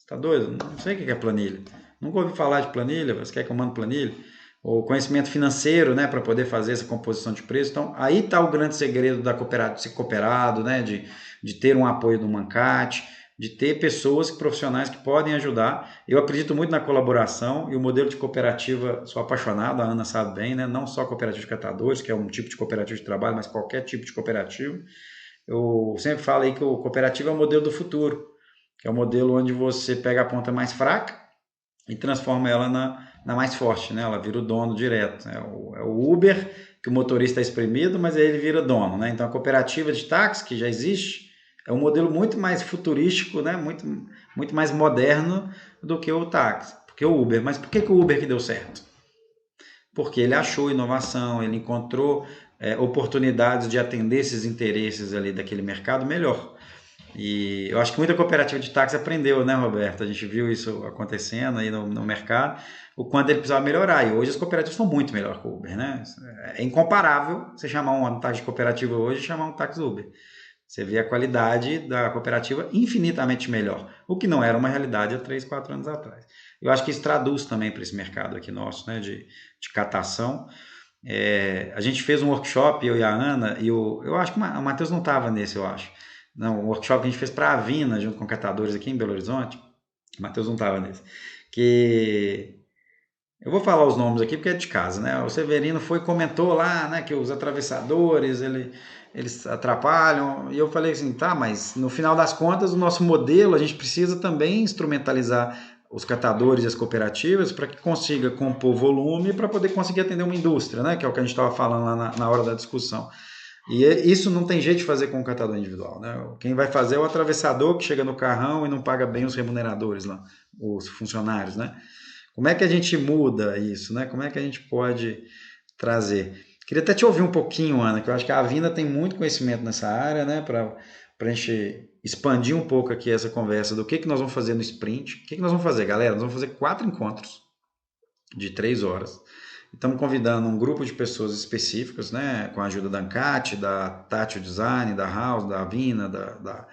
tá doido? Não sei o que é planilha. Nunca ouvi falar de planilha, você quer que eu mande planilha? O conhecimento financeiro, né, para poder fazer essa composição de preço. Então, aí está o grande segredo de ser cooperado, né, de ter um apoio do Mancate, de ter pessoas, profissionais que podem ajudar. Eu acredito muito na colaboração e o modelo de cooperativa, sou apaixonado, a Ana sabe bem, né? Não só cooperativa de catadores, que é um tipo de cooperativa de trabalho, mas qualquer tipo de cooperativa. Eu sempre falo aí que o cooperativo é o modelo do futuro, que é o modelo onde você pega a ponta mais fraca e transforma ela na mais forte, né? Ela vira o dono direto. É o Uber, que o motorista é espremido, mas aí ele vira dono, né? Então a cooperativa de táxi, que já existe, é um modelo muito mais futurístico, né? Muito mais moderno do que o táxi, porque o Uber. Mas por que o Uber que deu certo? Porque ele achou inovação, ele encontrou oportunidades de atender esses interesses ali daquele mercado melhor. E eu acho que muita cooperativa de táxi aprendeu, né, Roberto? A gente viu isso acontecendo aí no mercado, o quanto ele precisava melhorar. E hoje as cooperativas são muito melhor que o Uber, né? É incomparável você chamar um táxi de cooperativa hoje e chamar um táxi Uber. Você vê a qualidade da cooperativa infinitamente melhor, o que não era uma realidade há 3, 4 anos atrás. Eu acho que isso traduz também para esse mercado aqui nosso, né, de catação. A gente fez um workshop, eu e a Ana, e eu acho que o Matheus não estava nesse, eu acho. Não, um workshop que a gente fez para a Avina, junto com catadores aqui em Belo Horizonte. O Matheus não estava nesse. Que eu vou falar os nomes aqui porque é de casa, né? O Severino comentou lá, né, que os atravessadores, eles atrapalham. E eu falei assim, tá, mas no final das contas, o nosso modelo, a gente precisa também instrumentalizar os catadores e as cooperativas para que consiga compor volume para poder conseguir atender uma indústria, né? Que é o que a gente estava falando lá na hora da discussão. E isso não tem jeito de fazer com o catador individual, né? Quem vai fazer é o atravessador que chega no carrão e não paga bem os remuneradores lá, os funcionários, né? Como é que a gente muda isso, né? Como é que a gente pode trazer? Queria até te ouvir um pouquinho, Ana, que eu acho que a Avina tem muito conhecimento nessa área, né? Para a gente expandir um pouco aqui essa conversa do que nós vamos fazer no sprint. O que nós vamos fazer, galera? Nós vamos fazer 4 encontros de 3 horas. Estamos convidando um grupo de pessoas específicas, né, com a ajuda da Ancate, da Tátil Design, da House, da Avina, da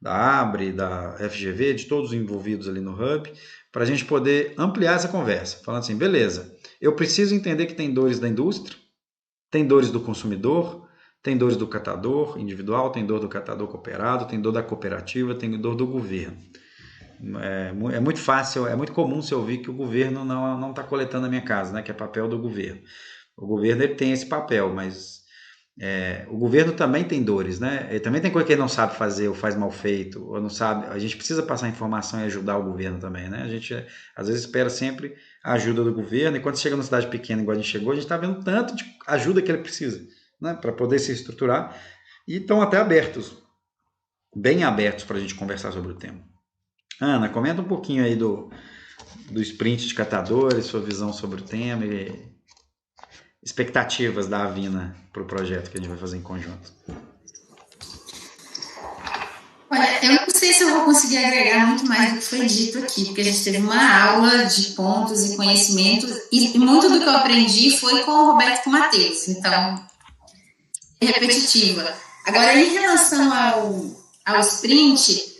Abre, da FGV, de todos os envolvidos ali no Hub, para a gente poder ampliar essa conversa, falando assim, beleza, eu preciso entender que tem dores da indústria, tem dores do consumidor, tem dores do catador individual, tem dor do catador cooperado, tem dor da cooperativa, tem dor do governo. É muito fácil, é muito comum você ouvir que o governo não está coletando a minha casa, né? Que é papel do governo. O governo ele tem esse papel, mas o governo também tem dores, né? Ele também tem coisa que ele não sabe fazer ou faz mal feito, ou não sabe. A gente precisa passar informação e ajudar o governo também, né? A gente às vezes espera sempre a ajuda do governo e quando chega numa cidade pequena igual a gente chegou, a gente está vendo tanto de ajuda que ele precisa, né? Para poder se estruturar e estão até abertos, bem abertos para a gente conversar sobre o tema. Ana, comenta um pouquinho aí do sprint de catadores, sua visão sobre o tema e expectativas da Avina para o projeto que a gente vai fazer em conjunto. Olha, eu não sei se eu vou conseguir agregar muito mais do que foi dito aqui, porque a gente teve uma aula de pontos e conhecimentos e muito do que eu aprendi foi com o Roberto e com o Matheus, então é repetitiva. Agora, em relação ao sprint,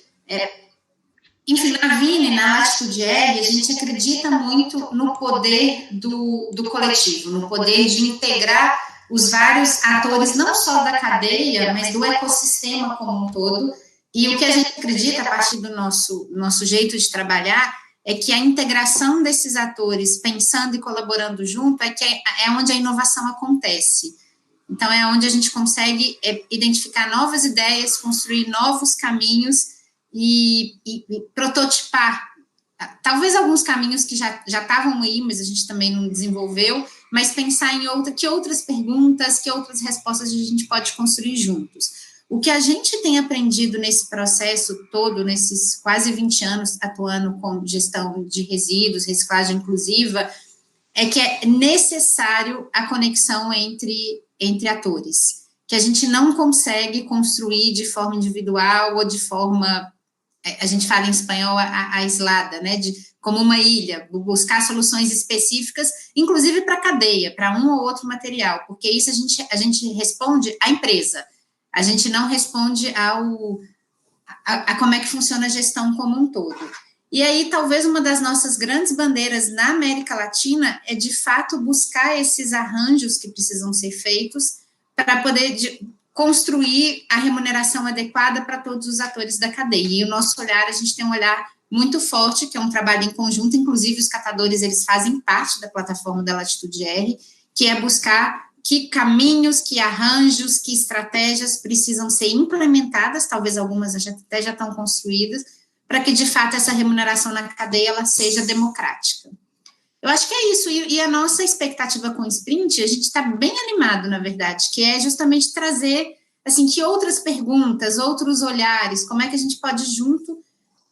enfim, na Avina e na Atitude R, a gente acredita muito no poder do coletivo, no poder de integrar os vários atores, não só da cadeia, mas do ecossistema como um todo. E o que a gente acredita, a partir do nosso jeito de trabalhar, é que a integração desses atores, pensando e colaborando junto, é onde a inovação acontece. Então, é onde a gente consegue identificar novas ideias, construir novos caminhos, e prototipar, talvez alguns caminhos que já estavam aí, mas a gente também não desenvolveu, mas pensar em outras perguntas, que outras respostas a gente pode construir juntos. O que a gente tem aprendido nesse processo todo, nesses quase 20 anos atuando com gestão de resíduos, reciclagem inclusiva, é que é necessário a conexão entre atores, que a gente não consegue construir de forma individual ou de forma, a gente fala em espanhol, aislada, né, como uma ilha, buscar soluções específicas, inclusive para a cadeia, para um ou outro material, porque isso a gente responde à empresa, a gente não responde a como é que funciona a gestão como um todo. E aí, talvez uma das nossas grandes bandeiras na América Latina é, de fato, buscar esses arranjos que precisam ser feitos para poder construir a remuneração adequada para todos os atores da cadeia. E o nosso olhar, a gente tem um olhar muito forte, que é um trabalho em conjunto, inclusive os catadores, eles fazem parte da plataforma da Latitude R, que é buscar que caminhos, que arranjos, que estratégias precisam ser implementadas, talvez algumas até já estão construídas, para que, de fato, essa remuneração na cadeia ela seja democrática. Eu acho que é isso, e a nossa expectativa com o Sprint, a gente está bem animado, na verdade, que é justamente trazer, assim, que outras perguntas, outros olhares, como é que a gente pode, junto,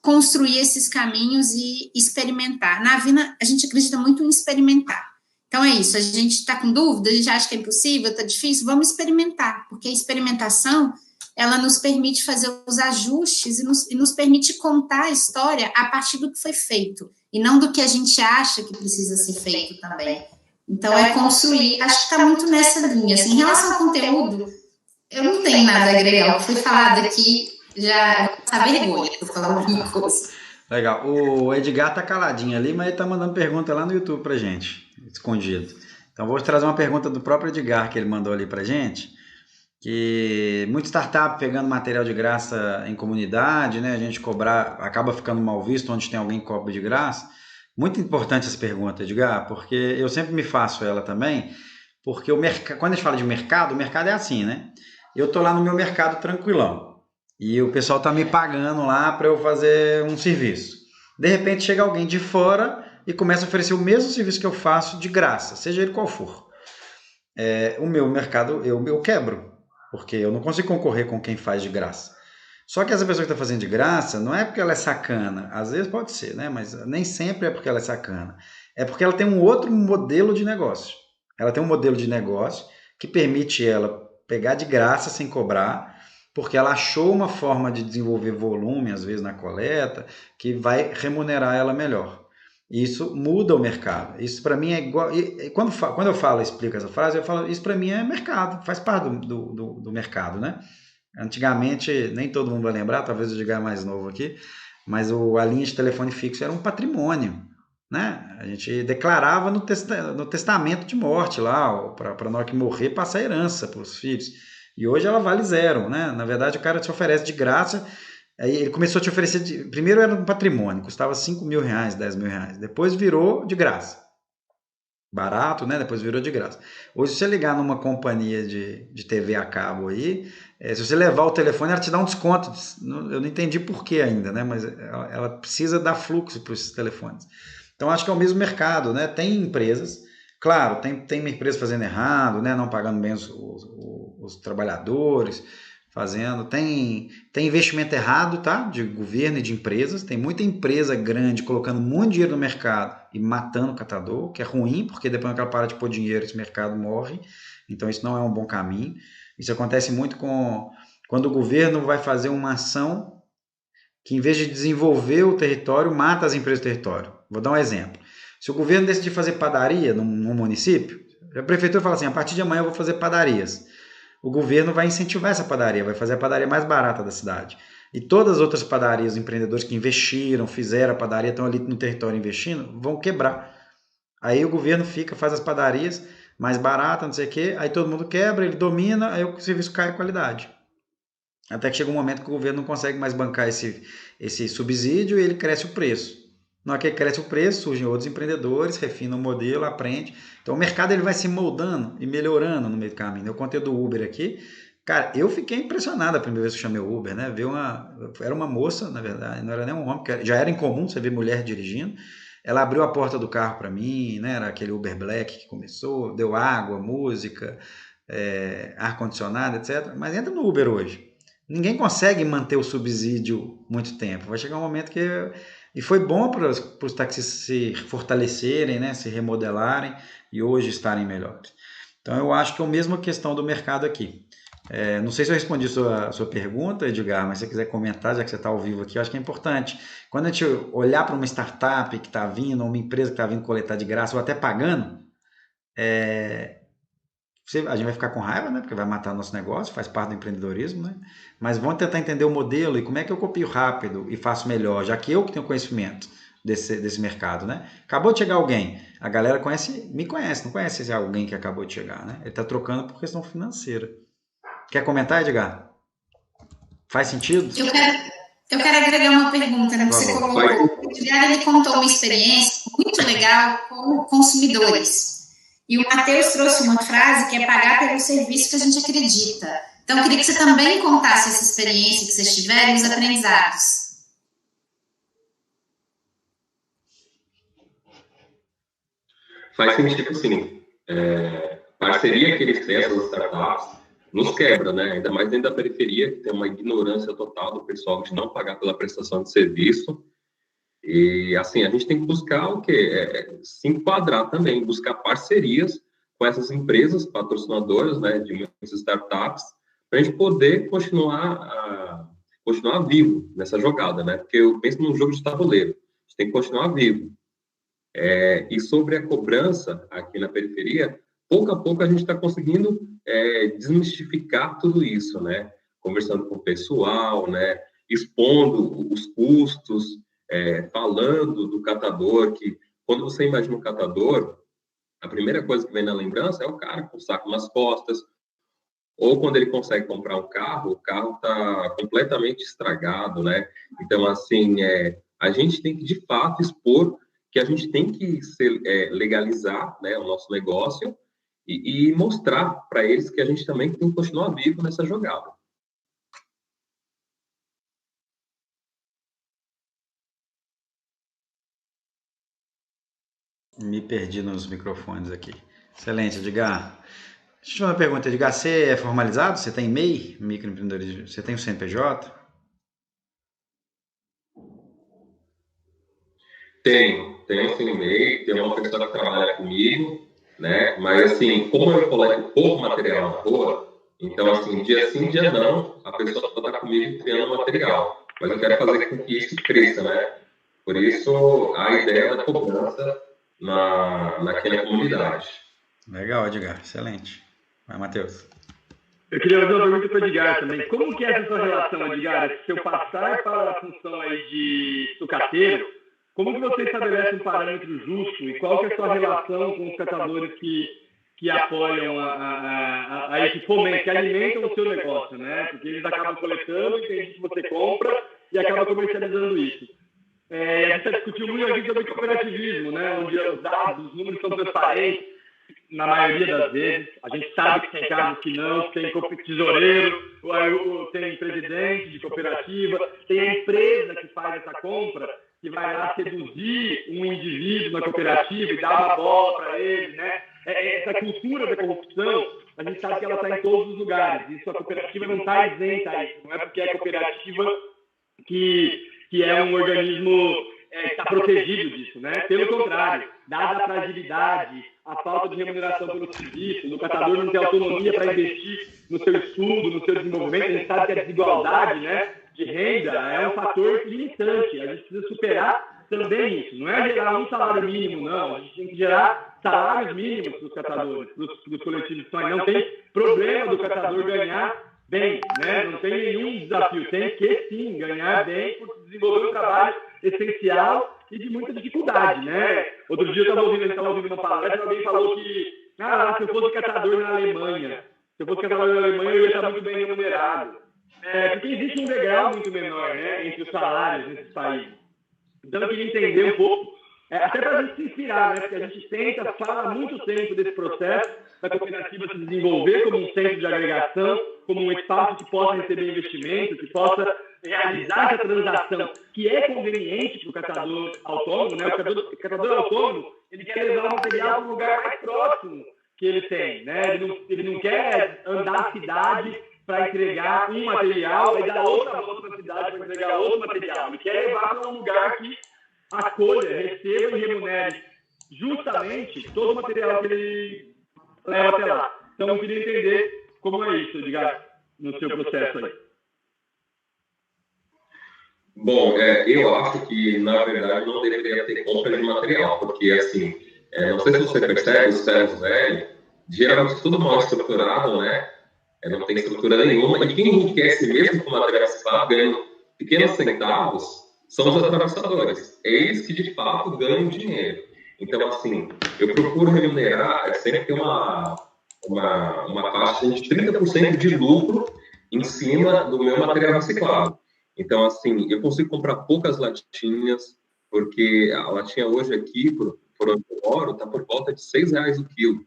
construir esses caminhos e experimentar. Na Avina, a gente acredita muito em experimentar. Então, é isso, a gente está com dúvida, a gente acha que é impossível, está difícil, vamos experimentar, porque a experimentação, ela nos permite fazer os ajustes e nos permite contar a história a partir do que foi feito, e não do que a gente acha que precisa ser feito também. Então, é construir, acho que está muito nessa linha. Assim, em relação ao conteúdo, eu não tenho nada a agregar, o que foi falado aqui, já está vergonha de falar alguma coisa. Legal. O Edgar tá caladinho ali, mas ele tá mandando pergunta lá no YouTube pra gente, escondido. Então vou trazer uma pergunta do próprio Edgar que ele mandou ali pra gente, que muita startup pegando material de graça em comunidade, né? A gente cobrar, acaba ficando mal visto onde tem alguém que cobra de graça. Muito importante essa pergunta, Edgar, porque eu sempre me faço ela também, porque quando a gente fala de mercado, o mercado é assim, né? Eu tô lá no meu mercado tranquilão. E o pessoal tá me pagando lá para eu fazer um serviço. De repente chega alguém de fora e começa a oferecer o mesmo serviço que eu faço de graça, seja ele qual for. O meu mercado eu quebro, porque eu não consigo concorrer com quem faz de graça. Só que essa pessoa que está fazendo de graça não é porque ela é sacana, às vezes pode ser, né? Mas nem sempre é porque ela é sacana. É porque ela tem um outro modelo de negócio. Ela tem um modelo de negócio que permite ela pegar de graça sem cobrar, porque ela achou uma forma de desenvolver volume, às vezes na coleta, que vai remunerar ela melhor. Isso muda o mercado. Isso para mim é igual... E quando eu explico essa frase, eu falo, isso para mim é mercado, faz parte do mercado, né? Antigamente, nem todo mundo vai lembrar, talvez eu diga mais novo aqui, mas a linha de telefone fixo era um patrimônio, né? A gente declarava no testamento de morte lá, para na hora que morrer, passar a herança para os filhos. E hoje ela vale zero, né? Na verdade, o cara te oferece de graça. Aí ele começou a te oferecer... Primeiro era um patrimônio, custava 5 mil reais, 10 mil reais. Depois virou de graça. Barato, né? Depois virou de graça. Hoje, se você ligar numa companhia de TV a cabo aí, se você levar o telefone, ela te dá um desconto. Eu não entendi por que ainda, né? Mas ela precisa dar fluxo para esses telefones. Então, acho que é o mesmo mercado, né? Tem empresas... Claro, tem uma empresa fazendo errado, né? Não pagando bem os trabalhadores, tem investimento errado, tá? De governo e de empresas. Tem muita empresa grande colocando muito dinheiro no mercado e matando o catador, que é ruim, porque depois que ela para de pôr dinheiro, esse mercado morre. Então isso não é um bom caminho. Isso acontece muito quando o governo vai fazer uma ação que, em vez de desenvolver o território, mata as empresas do território. Vou dar um exemplo. Se o governo decidir fazer padaria num município, a prefeitura fala assim, a partir de amanhã eu vou fazer padarias. O governo vai incentivar essa padaria, vai fazer a padaria mais barata da cidade. E todas as outras padarias, os empreendedores que investiram, fizeram a padaria, estão ali no território investindo, vão quebrar. Aí o governo faz as padarias mais baratas, não sei o quê, aí todo mundo quebra, ele domina, aí o serviço cai a qualidade. Até que chega um momento que o governo não consegue mais bancar esse subsídio e ele cresce o preço. Na hora que cresce o preço, surgem outros empreendedores, refinam o modelo, aprende. Então o mercado ele vai se moldando e melhorando no meio do caminho. Eu contei do Uber aqui. Cara, eu fiquei impressionado a primeira vez que eu chamei o Uber, né? Era uma moça, na verdade, não era nem um homem, porque já era incomum você ver mulher dirigindo. Ela abriu a porta do carro para mim, né? Era aquele Uber Black que começou, deu água, música, ar-condicionado, etc. Mas entra no Uber hoje. Ninguém consegue manter o subsídio muito tempo. Vai chegar um momento que... E foi bom para os taxistas se fortalecerem, né, se remodelarem e hoje estarem melhores. Então eu acho que é a mesma questão do mercado aqui. Não sei se eu respondi a sua pergunta, Edgar, mas se você quiser comentar, já que você está ao vivo aqui, eu acho que é importante. Quando a gente olhar para uma startup que está vindo, ou uma empresa que está vindo coletar de graça, ou até pagando, a gente vai ficar com raiva, né? Porque vai matar nosso negócio, faz parte do empreendedorismo, né? Mas vamos tentar entender o modelo e como é que eu copio rápido e faço melhor, já que eu que tenho conhecimento desse mercado, né? Acabou de chegar alguém, a galera me conhece, não conhece esse alguém que acabou de chegar, né? Ele está trocando por questão financeira. Quer comentar, Edgar? Faz sentido? Eu quero agregar uma pergunta, né? Você colocou, o Edgar, ele contou uma experiência muito legal com consumidores. E o Matheus trouxe uma frase que é pagar pelo serviço que a gente acredita. Então, eu queria que você também contasse essa experiência que vocês tiveram e os aprendizados. Faz sentido, sim. Parceria que eles têm, essas startups, nos quebra, né? Ainda mais dentro da periferia, que tem uma ignorância total do pessoal de não pagar pela prestação de serviço. E, assim, a gente tem que buscar o quê? Se enquadrar também, buscar parcerias com essas empresas patrocinadoras, né, de muitas startups, para a gente poder continuar vivo nessa jogada, né? Porque eu penso num jogo de tabuleiro, a gente tem que continuar vivo. E sobre a cobrança aqui na periferia, pouco a pouco a gente está conseguindo desmistificar tudo isso, né? Conversando com o pessoal, né? Expondo os custos, falando do catador, que quando você imagina um catador, a primeira coisa que vem na lembrança é o cara com o saco nas costas, ou quando ele consegue comprar um carro, o carro está completamente estragado, né? Então, assim, a gente tem que, de fato, expor que a gente tem que legalizar, né, o nosso negócio e mostrar para eles que a gente também tem que continuar vivo nessa jogada. Me perdi nos microfones aqui. Excelente, Edgar. Deixa eu te fazer uma pergunta, Edgar. Você é formalizado? Você tem MEI, microempreendedorismo? Você tem o CNPJ? Tenho sim MEI, tem uma pessoa que trabalha comigo, né? Mas, assim, como eu coleto pouco material na rua, então, assim, dia sim, dia não, a pessoa está comigo criando material. Mas eu quero fazer com que isso cresça, né? Por isso, a ideia da cobrança naquela comunidade. Legal, Edgar. Excelente. Vai, Matheus. Eu queria fazer uma pergunta para o Edgar também. Como que é essa sua relação, Edgar? Se eu passar para a função aí de sucateiro, como que você estabelece um parâmetro justo e qual que é a sua relação com os catadores que apoiam esse fomento, que alimentam o seu negócio, né? Porque eles acabam coletando, entende que você compra e acaba comercializando isso. A gente já discutiu muito aqui sobre cooperativismo, né? Onde os dados, os números são transparentes, na maioria das vezes. A gente sabe que tem casos que não, tem tesoureiro, tem presidente de cooperativa, tem a empresa que faz essa compra, que vai lá seduzir um indivíduo na cooperativa e dar uma bola para ele, né? Essa cultura da corrupção, a gente sabe que ela está em todos os lugares. Isso, a cooperativa não está isenta a isso. Não é porque é cooperativa que é um organismo que está protegido disso, né? Pelo contrário, dada a fragilidade, a falta de remuneração pelo serviço, o catador não tem autonomia para investir no seu estudo, no seu desenvolvimento, a gente sabe que a desigualdade, né, de renda é um fator limitante. A gente precisa superar também isso. Não é gerar um salário mínimo, não. A gente tem que gerar salários mínimos para os catadores, para os coletivos. Não tem problema do catador ganhar bem, né? Não tem nenhum desafio. Tem que, sim, ganhar bem por desenvolver um trabalho essencial e de muita dificuldade, né? Outro dia eu estava ouvindo uma palestra, alguém falou que se eu fosse catador na Alemanha, eu ia estar muito bem remunerado. Porque existe um degrau muito menor, né, entre os salários nesses países. Então eu queria entender um pouco, até para a gente se inspirar, né? Porque a gente fala há muito tempo desse processo da cooperativa se desenvolver como um centro de agregação, como um espaço que possa receber investimento, que possa realizar essa transação que é conveniente para o catador autônomo, né? O catador autônomo, ele quer levar o material para um lugar mais próximo que ele tem, né? Ele não quer andar a cidade para entregar um material e dar outra volta para a cidade para entregar outro material. Ele quer levar para um lugar que acolha, receba e remunere justamente todo o material que ele leva até lá. Então, eu queria entender como é isso, Edgar, no seu processo aí. Bom, eu acho que, na verdade, não deveria ter compra de material, porque, assim, não sei se você percebe, os ferros velhos, geralmente tudo mal estruturado, né? Não tem estrutura nenhuma, e quem enriquece mesmo com material reciclado, ganhando pequenos centavos, são os atravessadores. Eles que, de fato, ganham dinheiro. Então, assim, eu procuro remunerar, sempre ter uma uma taxa de 30% de lucro em cima do meu material reciclado. Então, assim, eu consigo comprar poucas latinhas, porque a latinha hoje aqui, por onde eu moro, está por volta de R$6 o quilo.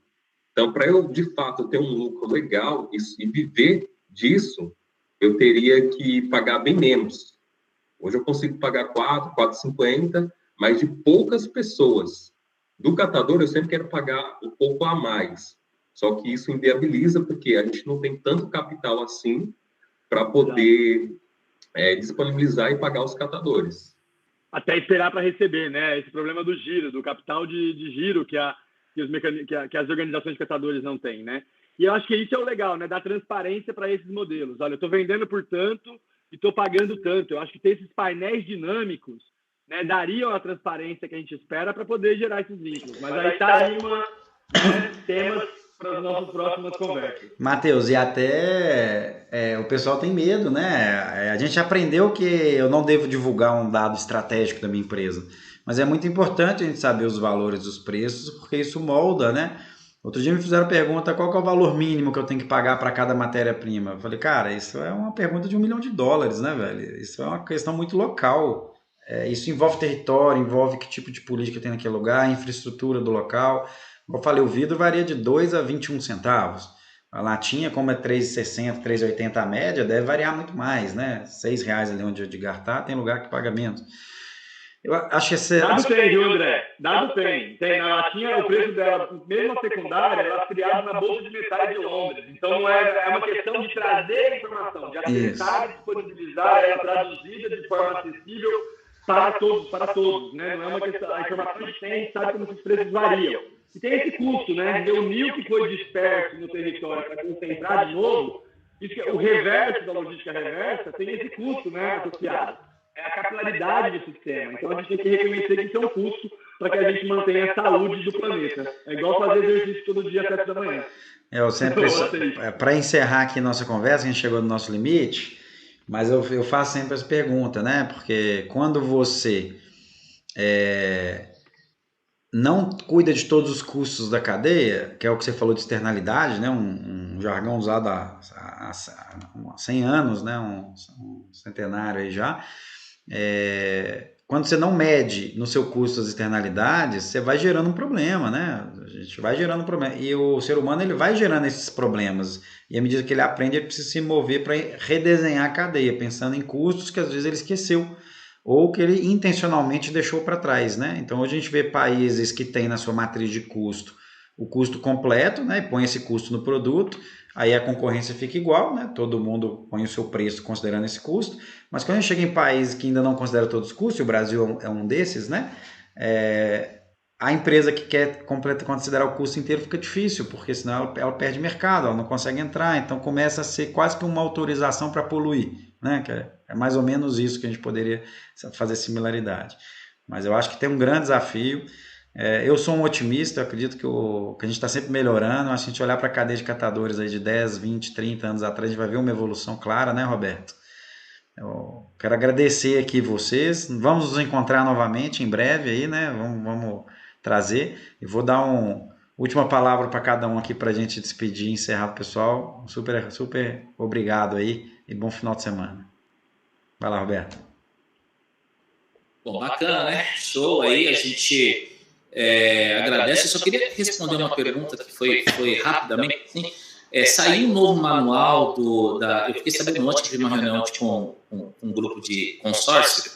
Então, para eu, de fato, ter um lucro legal e viver disso, eu teria que pagar bem menos. Hoje eu consigo pagar 4,50, mas de poucas pessoas. Do catador, eu sempre quero pagar um pouco a mais. Só que isso inviabiliza, porque a gente não tem tanto capital assim para poder disponibilizar e pagar os catadores. Até esperar para receber, né? Esse problema do giro, do capital de giro que as organizações de catadores não têm, né? E eu acho que isso é o legal, né? Dar transparência para esses modelos. Olha, eu estou vendendo por tanto e estou pagando tanto. Eu acho que ter esses painéis dinâmicos, né, dariam a transparência que a gente espera para poder gerar esses vínculos. Mas aí está aí temas para as nossas próximas conversas. Matheus, e até o pessoal tem medo, né? A gente aprendeu que eu não devo divulgar um dado estratégico da minha empresa, mas é muito importante a gente saber os valores dos preços, porque isso molda, né? Outro dia me fizeram a pergunta, qual que é o valor mínimo que eu tenho que pagar para cada matéria-prima? Eu falei, cara, isso é uma pergunta de $1 milhão, né, velho? Isso é uma questão muito local. Isso envolve território, envolve que tipo de política tem naquele lugar, a infraestrutura do local. Como eu falei, o vidro varia de 2 a 21 centavos. A latinha, como é 3,60, 3,80 a média, deve variar muito mais, né? R$6 ali onde o Edgar está, tem lugar que paga menos. Eu acho que esse... Dado tem, viu, André? Dado tem. Na latinha, o preço dela, mesmo a secundária, ela é criada na Bolsa de Metais de Londres. Então, é uma questão de trazer a informação, de acessar e disponibilizar ela traduzida de forma acessível para todos, né? Não é uma questão... A informação que a gente tem, sabe como esses preços variam. E tem esse custo, né? Reunir o que foi disperso no território para concentrar de novo, o reverso da logística reversa tem esse custo, né, associado. É a capilaridade do sistema. Então, a gente tem que reconhecer que isso é um custo para que a gente mantenha a saúde do planeta. É igual fazer exercício todo dia às 7 da manhã. Eu sempre, para encerrar aqui nossa conversa, a gente chegou no nosso limite, mas eu faço sempre essa pergunta, né? Porque quando você não cuida de todos os custos da cadeia, que é o que você falou de externalidade, né? Um jargão usado há 100 anos, né? Um centenário aí já. Quando você não mede no seu custo as externalidades, você vai gerando um problema, né? A gente vai gerando um problema. E o ser humano ele vai gerando esses problemas. E à medida que ele aprende, ele precisa se mover para redesenhar a cadeia, pensando em custos que às vezes ele esqueceu ou que ele intencionalmente deixou para trás, né? Então hoje a gente vê países que têm na sua matriz de custo o custo completo, né? E põe esse custo no produto, aí a concorrência fica igual, né? Todo mundo põe o seu preço considerando esse custo, mas quando a gente chega em países que ainda não consideram todos os custos, e o Brasil é um desses, né? A empresa que quer considerar o custo inteiro fica difícil, porque senão ela perde mercado, ela não consegue entrar, então começa a ser quase que uma autorização para poluir, né? Que é mais ou menos isso que a gente poderia fazer similaridade. Mas eu acho que tem um grande desafio. Eu sou um otimista, eu acredito que a gente está sempre melhorando. Acho que a gente olhar para a cadeia de catadores aí de 10, 20, 30 anos atrás, a gente vai ver uma evolução clara, né, Roberto? Eu quero agradecer aqui vocês. Vamos nos encontrar novamente em breve aí, né? Vamos trazer. E vou dar uma última palavra para cada um aqui para a gente despedir e encerrar o pessoal. Super, super obrigado aí e bom final de semana. Vai lá, Roberto. Bom, bacana, né? Show aí, a gente agradece. Eu só queria responder uma pergunta que foi rapidamente. Assim, saiu um novo manual eu fiquei sabendo ontem, tive uma reunião com um grupo de consórcio.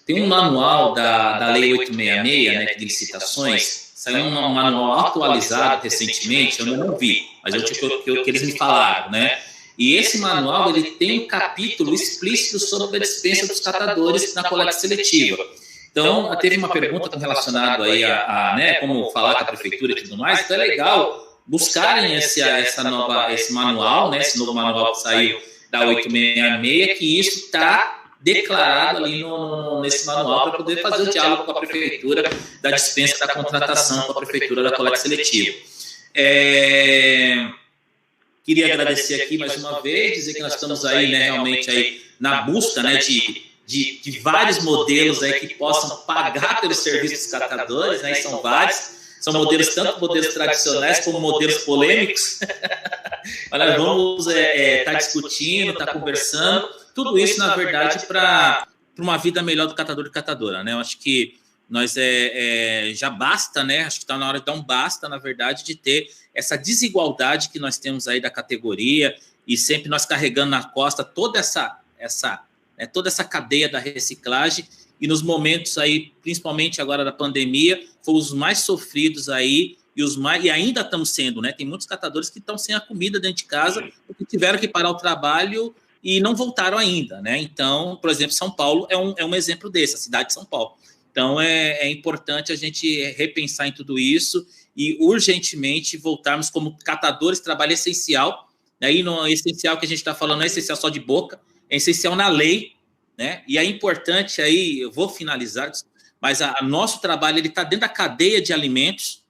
Tem um manual da Lei 866, né, de licitações. Saiu um manual atualizado recentemente, eu não vi, mas eu tive o que eles me falaram, né? E esse manual ele tem um capítulo explícito sobre a dispensa dos catadores na coleta seletiva. Então, teve uma pergunta relacionada aí né, como falar com a prefeitura e tudo mais. Então, é legal buscarem esse manual, né, esse novo manual que saiu da 866, que isso está declarado ali nesse manual para poder fazer o diálogo com a prefeitura da dispensa da contratação com a prefeitura da coleta seletiva. Queria agradecer aqui mais uma vez, dizer que nós estamos aí, né, realmente aí na busca, né, de vários modelos aí que possam pagar pelo serviço dos catadores, né, e são vários. São modelos, tanto modelos tradicionais como modelos polêmicos. Nós vamos estar discutindo, estar conversando, tudo isso, na verdade, para uma vida melhor do catador e catadora, né? Eu acho que nós já basta, né? Acho que está na hora de dar um basta, na verdade, de ter essa desigualdade que nós temos aí da categoria e sempre nós carregando na costa toda essa cadeia da reciclagem. E nos momentos aí, principalmente agora da pandemia, foram os mais sofridos aí e ainda estamos sendo, né? Tem muitos catadores que estão sem a comida dentro de casa porque tiveram que parar o trabalho e não voltaram ainda, né? Então, por exemplo, São Paulo é um exemplo desse, a cidade de São Paulo. Então, é importante a gente repensar em tudo isso e urgentemente voltarmos como catadores, trabalho essencial. Aí, no essencial que a gente está falando não é essencial só de boca, é essencial na lei, né? E é importante aí, eu vou finalizar, mas nosso trabalho ele está dentro da cadeia de alimentos,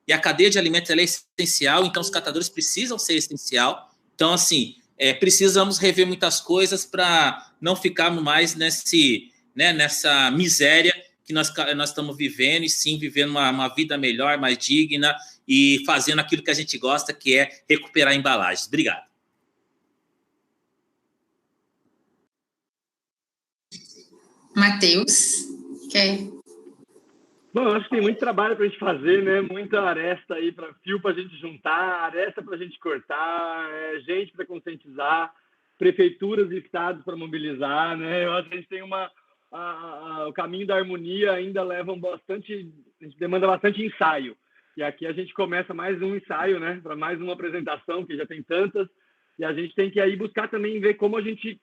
e a cadeia de alimentos ela é essencial, então os catadores precisam ser essencial. Então, assim, precisamos rever muitas coisas para não ficarmos mais nessa miséria que nós estamos vivendo, e sim vivendo uma vida melhor, mais digna, e fazendo aquilo que a gente gosta, que é recuperar embalagens. Obrigado. Matheus, quer? Bom, acho que tem muito trabalho para a gente fazer, né? Muita aresta aí, fio para a gente juntar, aresta para a gente cortar, gente para conscientizar, prefeituras e estados para mobilizar, né? Eu acho que a gente tem o caminho da harmonia ainda a gente demanda bastante ensaio. E aqui a gente começa mais um ensaio, né? Para mais uma apresentação, que já tem tantas, e a gente tem que aí buscar também ver como a gente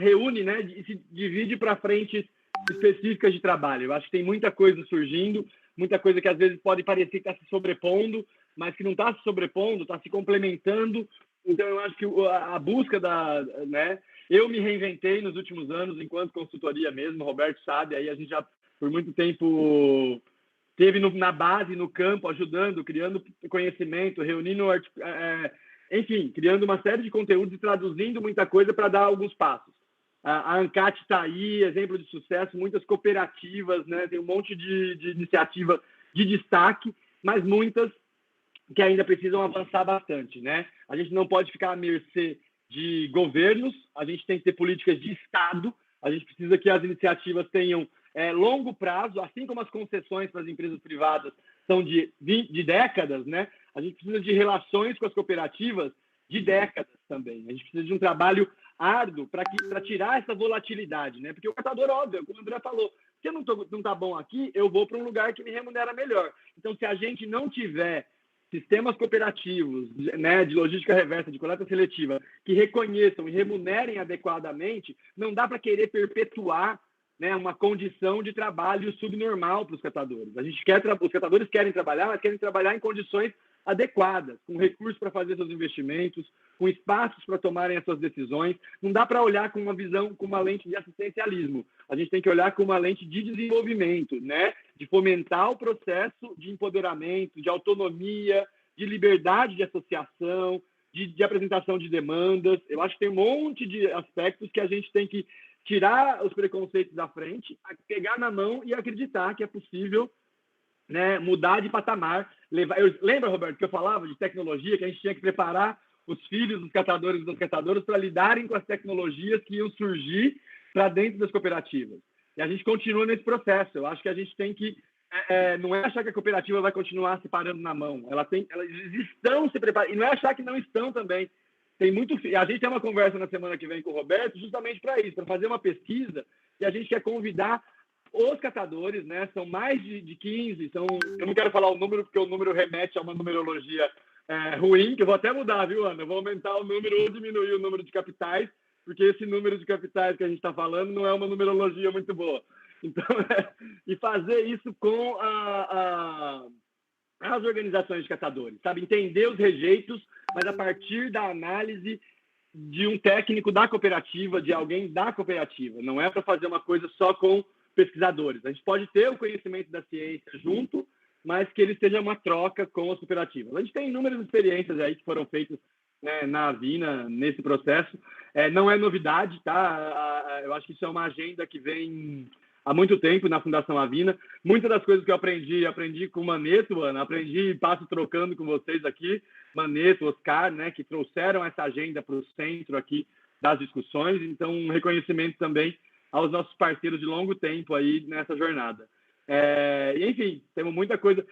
reúne, né? E se divide para frentes específicas de trabalho. Eu acho que tem muita coisa surgindo, muita coisa que às vezes pode parecer que está se sobrepondo, mas que não está se sobrepondo, está se complementando. Então, eu acho que a busca né? Eu me reinventei nos últimos anos enquanto consultoria mesmo, o Roberto sabe, aí a gente já por muito tempo esteve na base, no campo, ajudando, criando conhecimento, reunindo, enfim, criando uma série de conteúdos e traduzindo muita coisa para dar alguns passos. A ANCAT está aí, exemplo de sucesso, muitas cooperativas, né? Tem um monte de iniciativa de destaque, mas muitas que ainda precisam avançar bastante, né? A gente não pode ficar à mercê de governos, a gente tem que ter políticas de Estado, a gente precisa que as iniciativas tenham longo prazo, assim como as concessões para as empresas privadas são de décadas, né? A gente precisa de relações com as cooperativas de décadas também. A gente precisa de um trabalho árduo para tirar essa volatilidade, né? Porque o catador, óbvio, como o André falou, se eu não está bom aqui, eu vou para um lugar que me remunera melhor. Então, se a gente não tiver sistemas cooperativos, né, de logística reversa, de coleta seletiva, que reconheçam e remunerem adequadamente, não dá para querer perpetuar, né, uma condição de trabalho subnormal para os catadores. Os catadores querem trabalhar, mas querem trabalhar em condições adequadas, com recursos para fazer seus investimentos, com espaços para tomarem as suas decisões. Não dá para olhar com uma visão, com uma lente de assistencialismo. A gente tem que olhar com uma lente de desenvolvimento, né? De fomentar o processo de empoderamento, de autonomia, de liberdade de associação, de apresentação de demandas. Eu acho que tem um monte de aspectos que a gente tem que tirar os preconceitos da frente, pegar na mão e acreditar que é possível, né, mudar de patamar. Lembra, Roberto, que eu falava de tecnologia, que a gente tinha que preparar os filhos dos catadores e das catadoras para lidarem com as tecnologias que iam surgir para dentro das cooperativas. E a gente continua nesse processo. Eu acho que a gente tem que... não é achar que a cooperativa vai continuar se parando na mão. Elas estão se preparando. E não é achar que não estão também. A gente tem uma conversa na semana que vem com o Roberto justamente para isso, para fazer uma pesquisa, e a gente quer convidar os catadores, né? São mais de 15, eu não quero falar o número, porque o número remete a uma numerologia ruim, que eu vou até mudar, viu, Ana? Eu vou aumentar o número ou diminuir o número de capitais, porque esse número de capitais que a gente está falando não é uma numerologia muito boa. Então, e fazer isso com as organizações de catadores, sabe? Entender os rejeitos, mas a partir da análise de um técnico da cooperativa, de alguém da cooperativa. Não é para fazer uma coisa só com pesquisadores. A gente pode ter o conhecimento da ciência junto, mas que ele seja uma troca com as cooperativas. A gente tem inúmeras experiências aí que foram feitas, né, na Avina, nesse processo. Não é novidade, tá? Eu acho que isso é uma agenda que vem há muito tempo na Fundação Avina. Muitas das coisas que eu aprendi com o Maneto, Ana, aprendi e passo trocando com vocês aqui, Maneto, Oscar, né, que trouxeram essa agenda para o centro aqui das discussões. Então, um reconhecimento também aos nossos parceiros de longo tempo aí nessa jornada. E, enfim, temos muita coisa.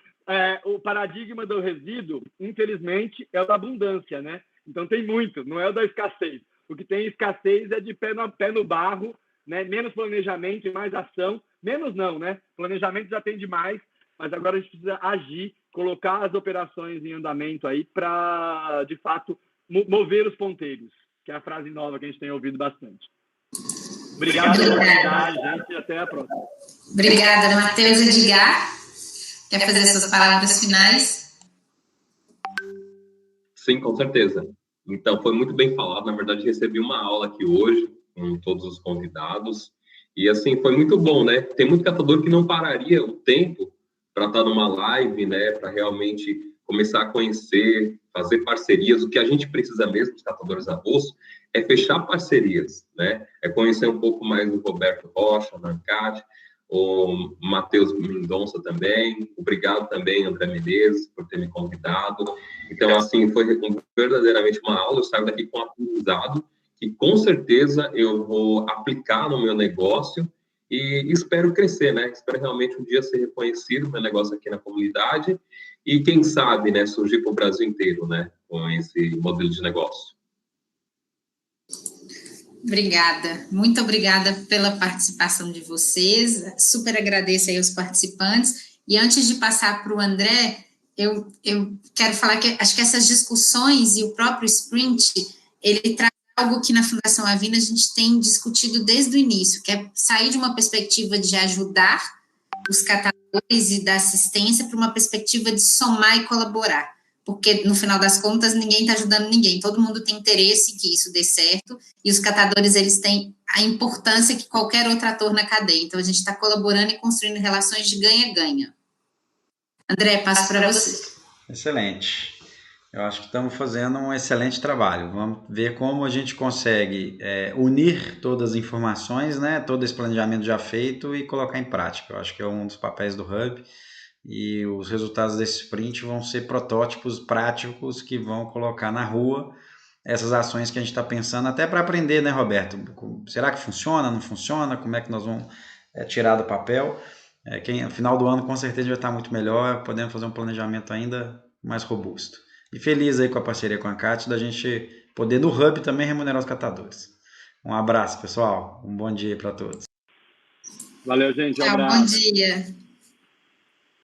O paradigma do resíduo, infelizmente, é o da abundância, né? Então, tem muito, não é o da escassez. O que tem escassez é de pé no barro, né? Menos planejamento e mais ação. Menos não, né? Planejamento já tem demais, mas agora a gente precisa agir, colocar as operações em andamento aí para, de fato, mover os ponteiros, que é a frase nova que a gente tem ouvido bastante. Obrigado pela oportunidade, gente, e até a próxima. Obrigada, Matheus. Edgar, quer fazer suas palavras finais? Sim, com certeza. Então, foi muito bem falado. Na verdade, recebi uma aula aqui hoje com todos os convidados. E, assim, foi muito bom, né? Tem muito catador que não pararia o tempo para estar numa live, né? Para realmente começar a conhecer, fazer parcerias. O que a gente precisa mesmo, os catadores avulsos, é fechar parcerias, né? É conhecer um pouco mais do Roberto Rocha, da ANCAT, o Matheus Mendonça também. Obrigado também, André Menezes, por ter me convidado. Então, assim, foi verdadeiramente uma aula. Eu saio daqui com aprendizado que, com certeza, eu vou aplicar no meu negócio e espero crescer, né? Espero realmente um dia ser reconhecido, meu negócio aqui na comunidade e, quem sabe, né, surgir para o Brasil inteiro, né, com esse modelo de negócio. Obrigada, muito obrigada pela participação de vocês, super agradeço aí aos participantes, e antes de passar para o André, eu quero falar que acho que essas discussões e o próprio sprint, ele traz algo que na Fundação Avina a gente tem discutido desde o início, que é sair de uma perspectiva de ajudar os catadores e da assistência para uma perspectiva de somar e colaborar. Porque, no final das contas, ninguém está ajudando ninguém. Todo mundo tem interesse que isso dê certo, e os catadores, eles têm a importância que qualquer outro ator na cadeia. Então, a gente está colaborando e construindo relações de ganha-ganha. André, passo para você. Excelente. Eu acho que estamos fazendo um excelente trabalho. Vamos ver como a gente consegue unir todas as informações, né, todo esse planejamento já feito e colocar em prática. Eu acho que é um dos papéis do Hub. E os resultados desse sprint vão ser protótipos práticos que vão colocar na rua essas ações que a gente está pensando, até para aprender, né, Roberto? Será que funciona, não funciona? Como é que nós vamos tirar do papel? No final do ano, com certeza, vai estar muito melhor, podemos fazer um planejamento ainda mais robusto. E feliz aí com a parceria com a ANCAT, da gente poder, no Hub, também remunerar os catadores. Um abraço, pessoal. Um bom dia para todos. Valeu, gente. Um abraço. Bom dia.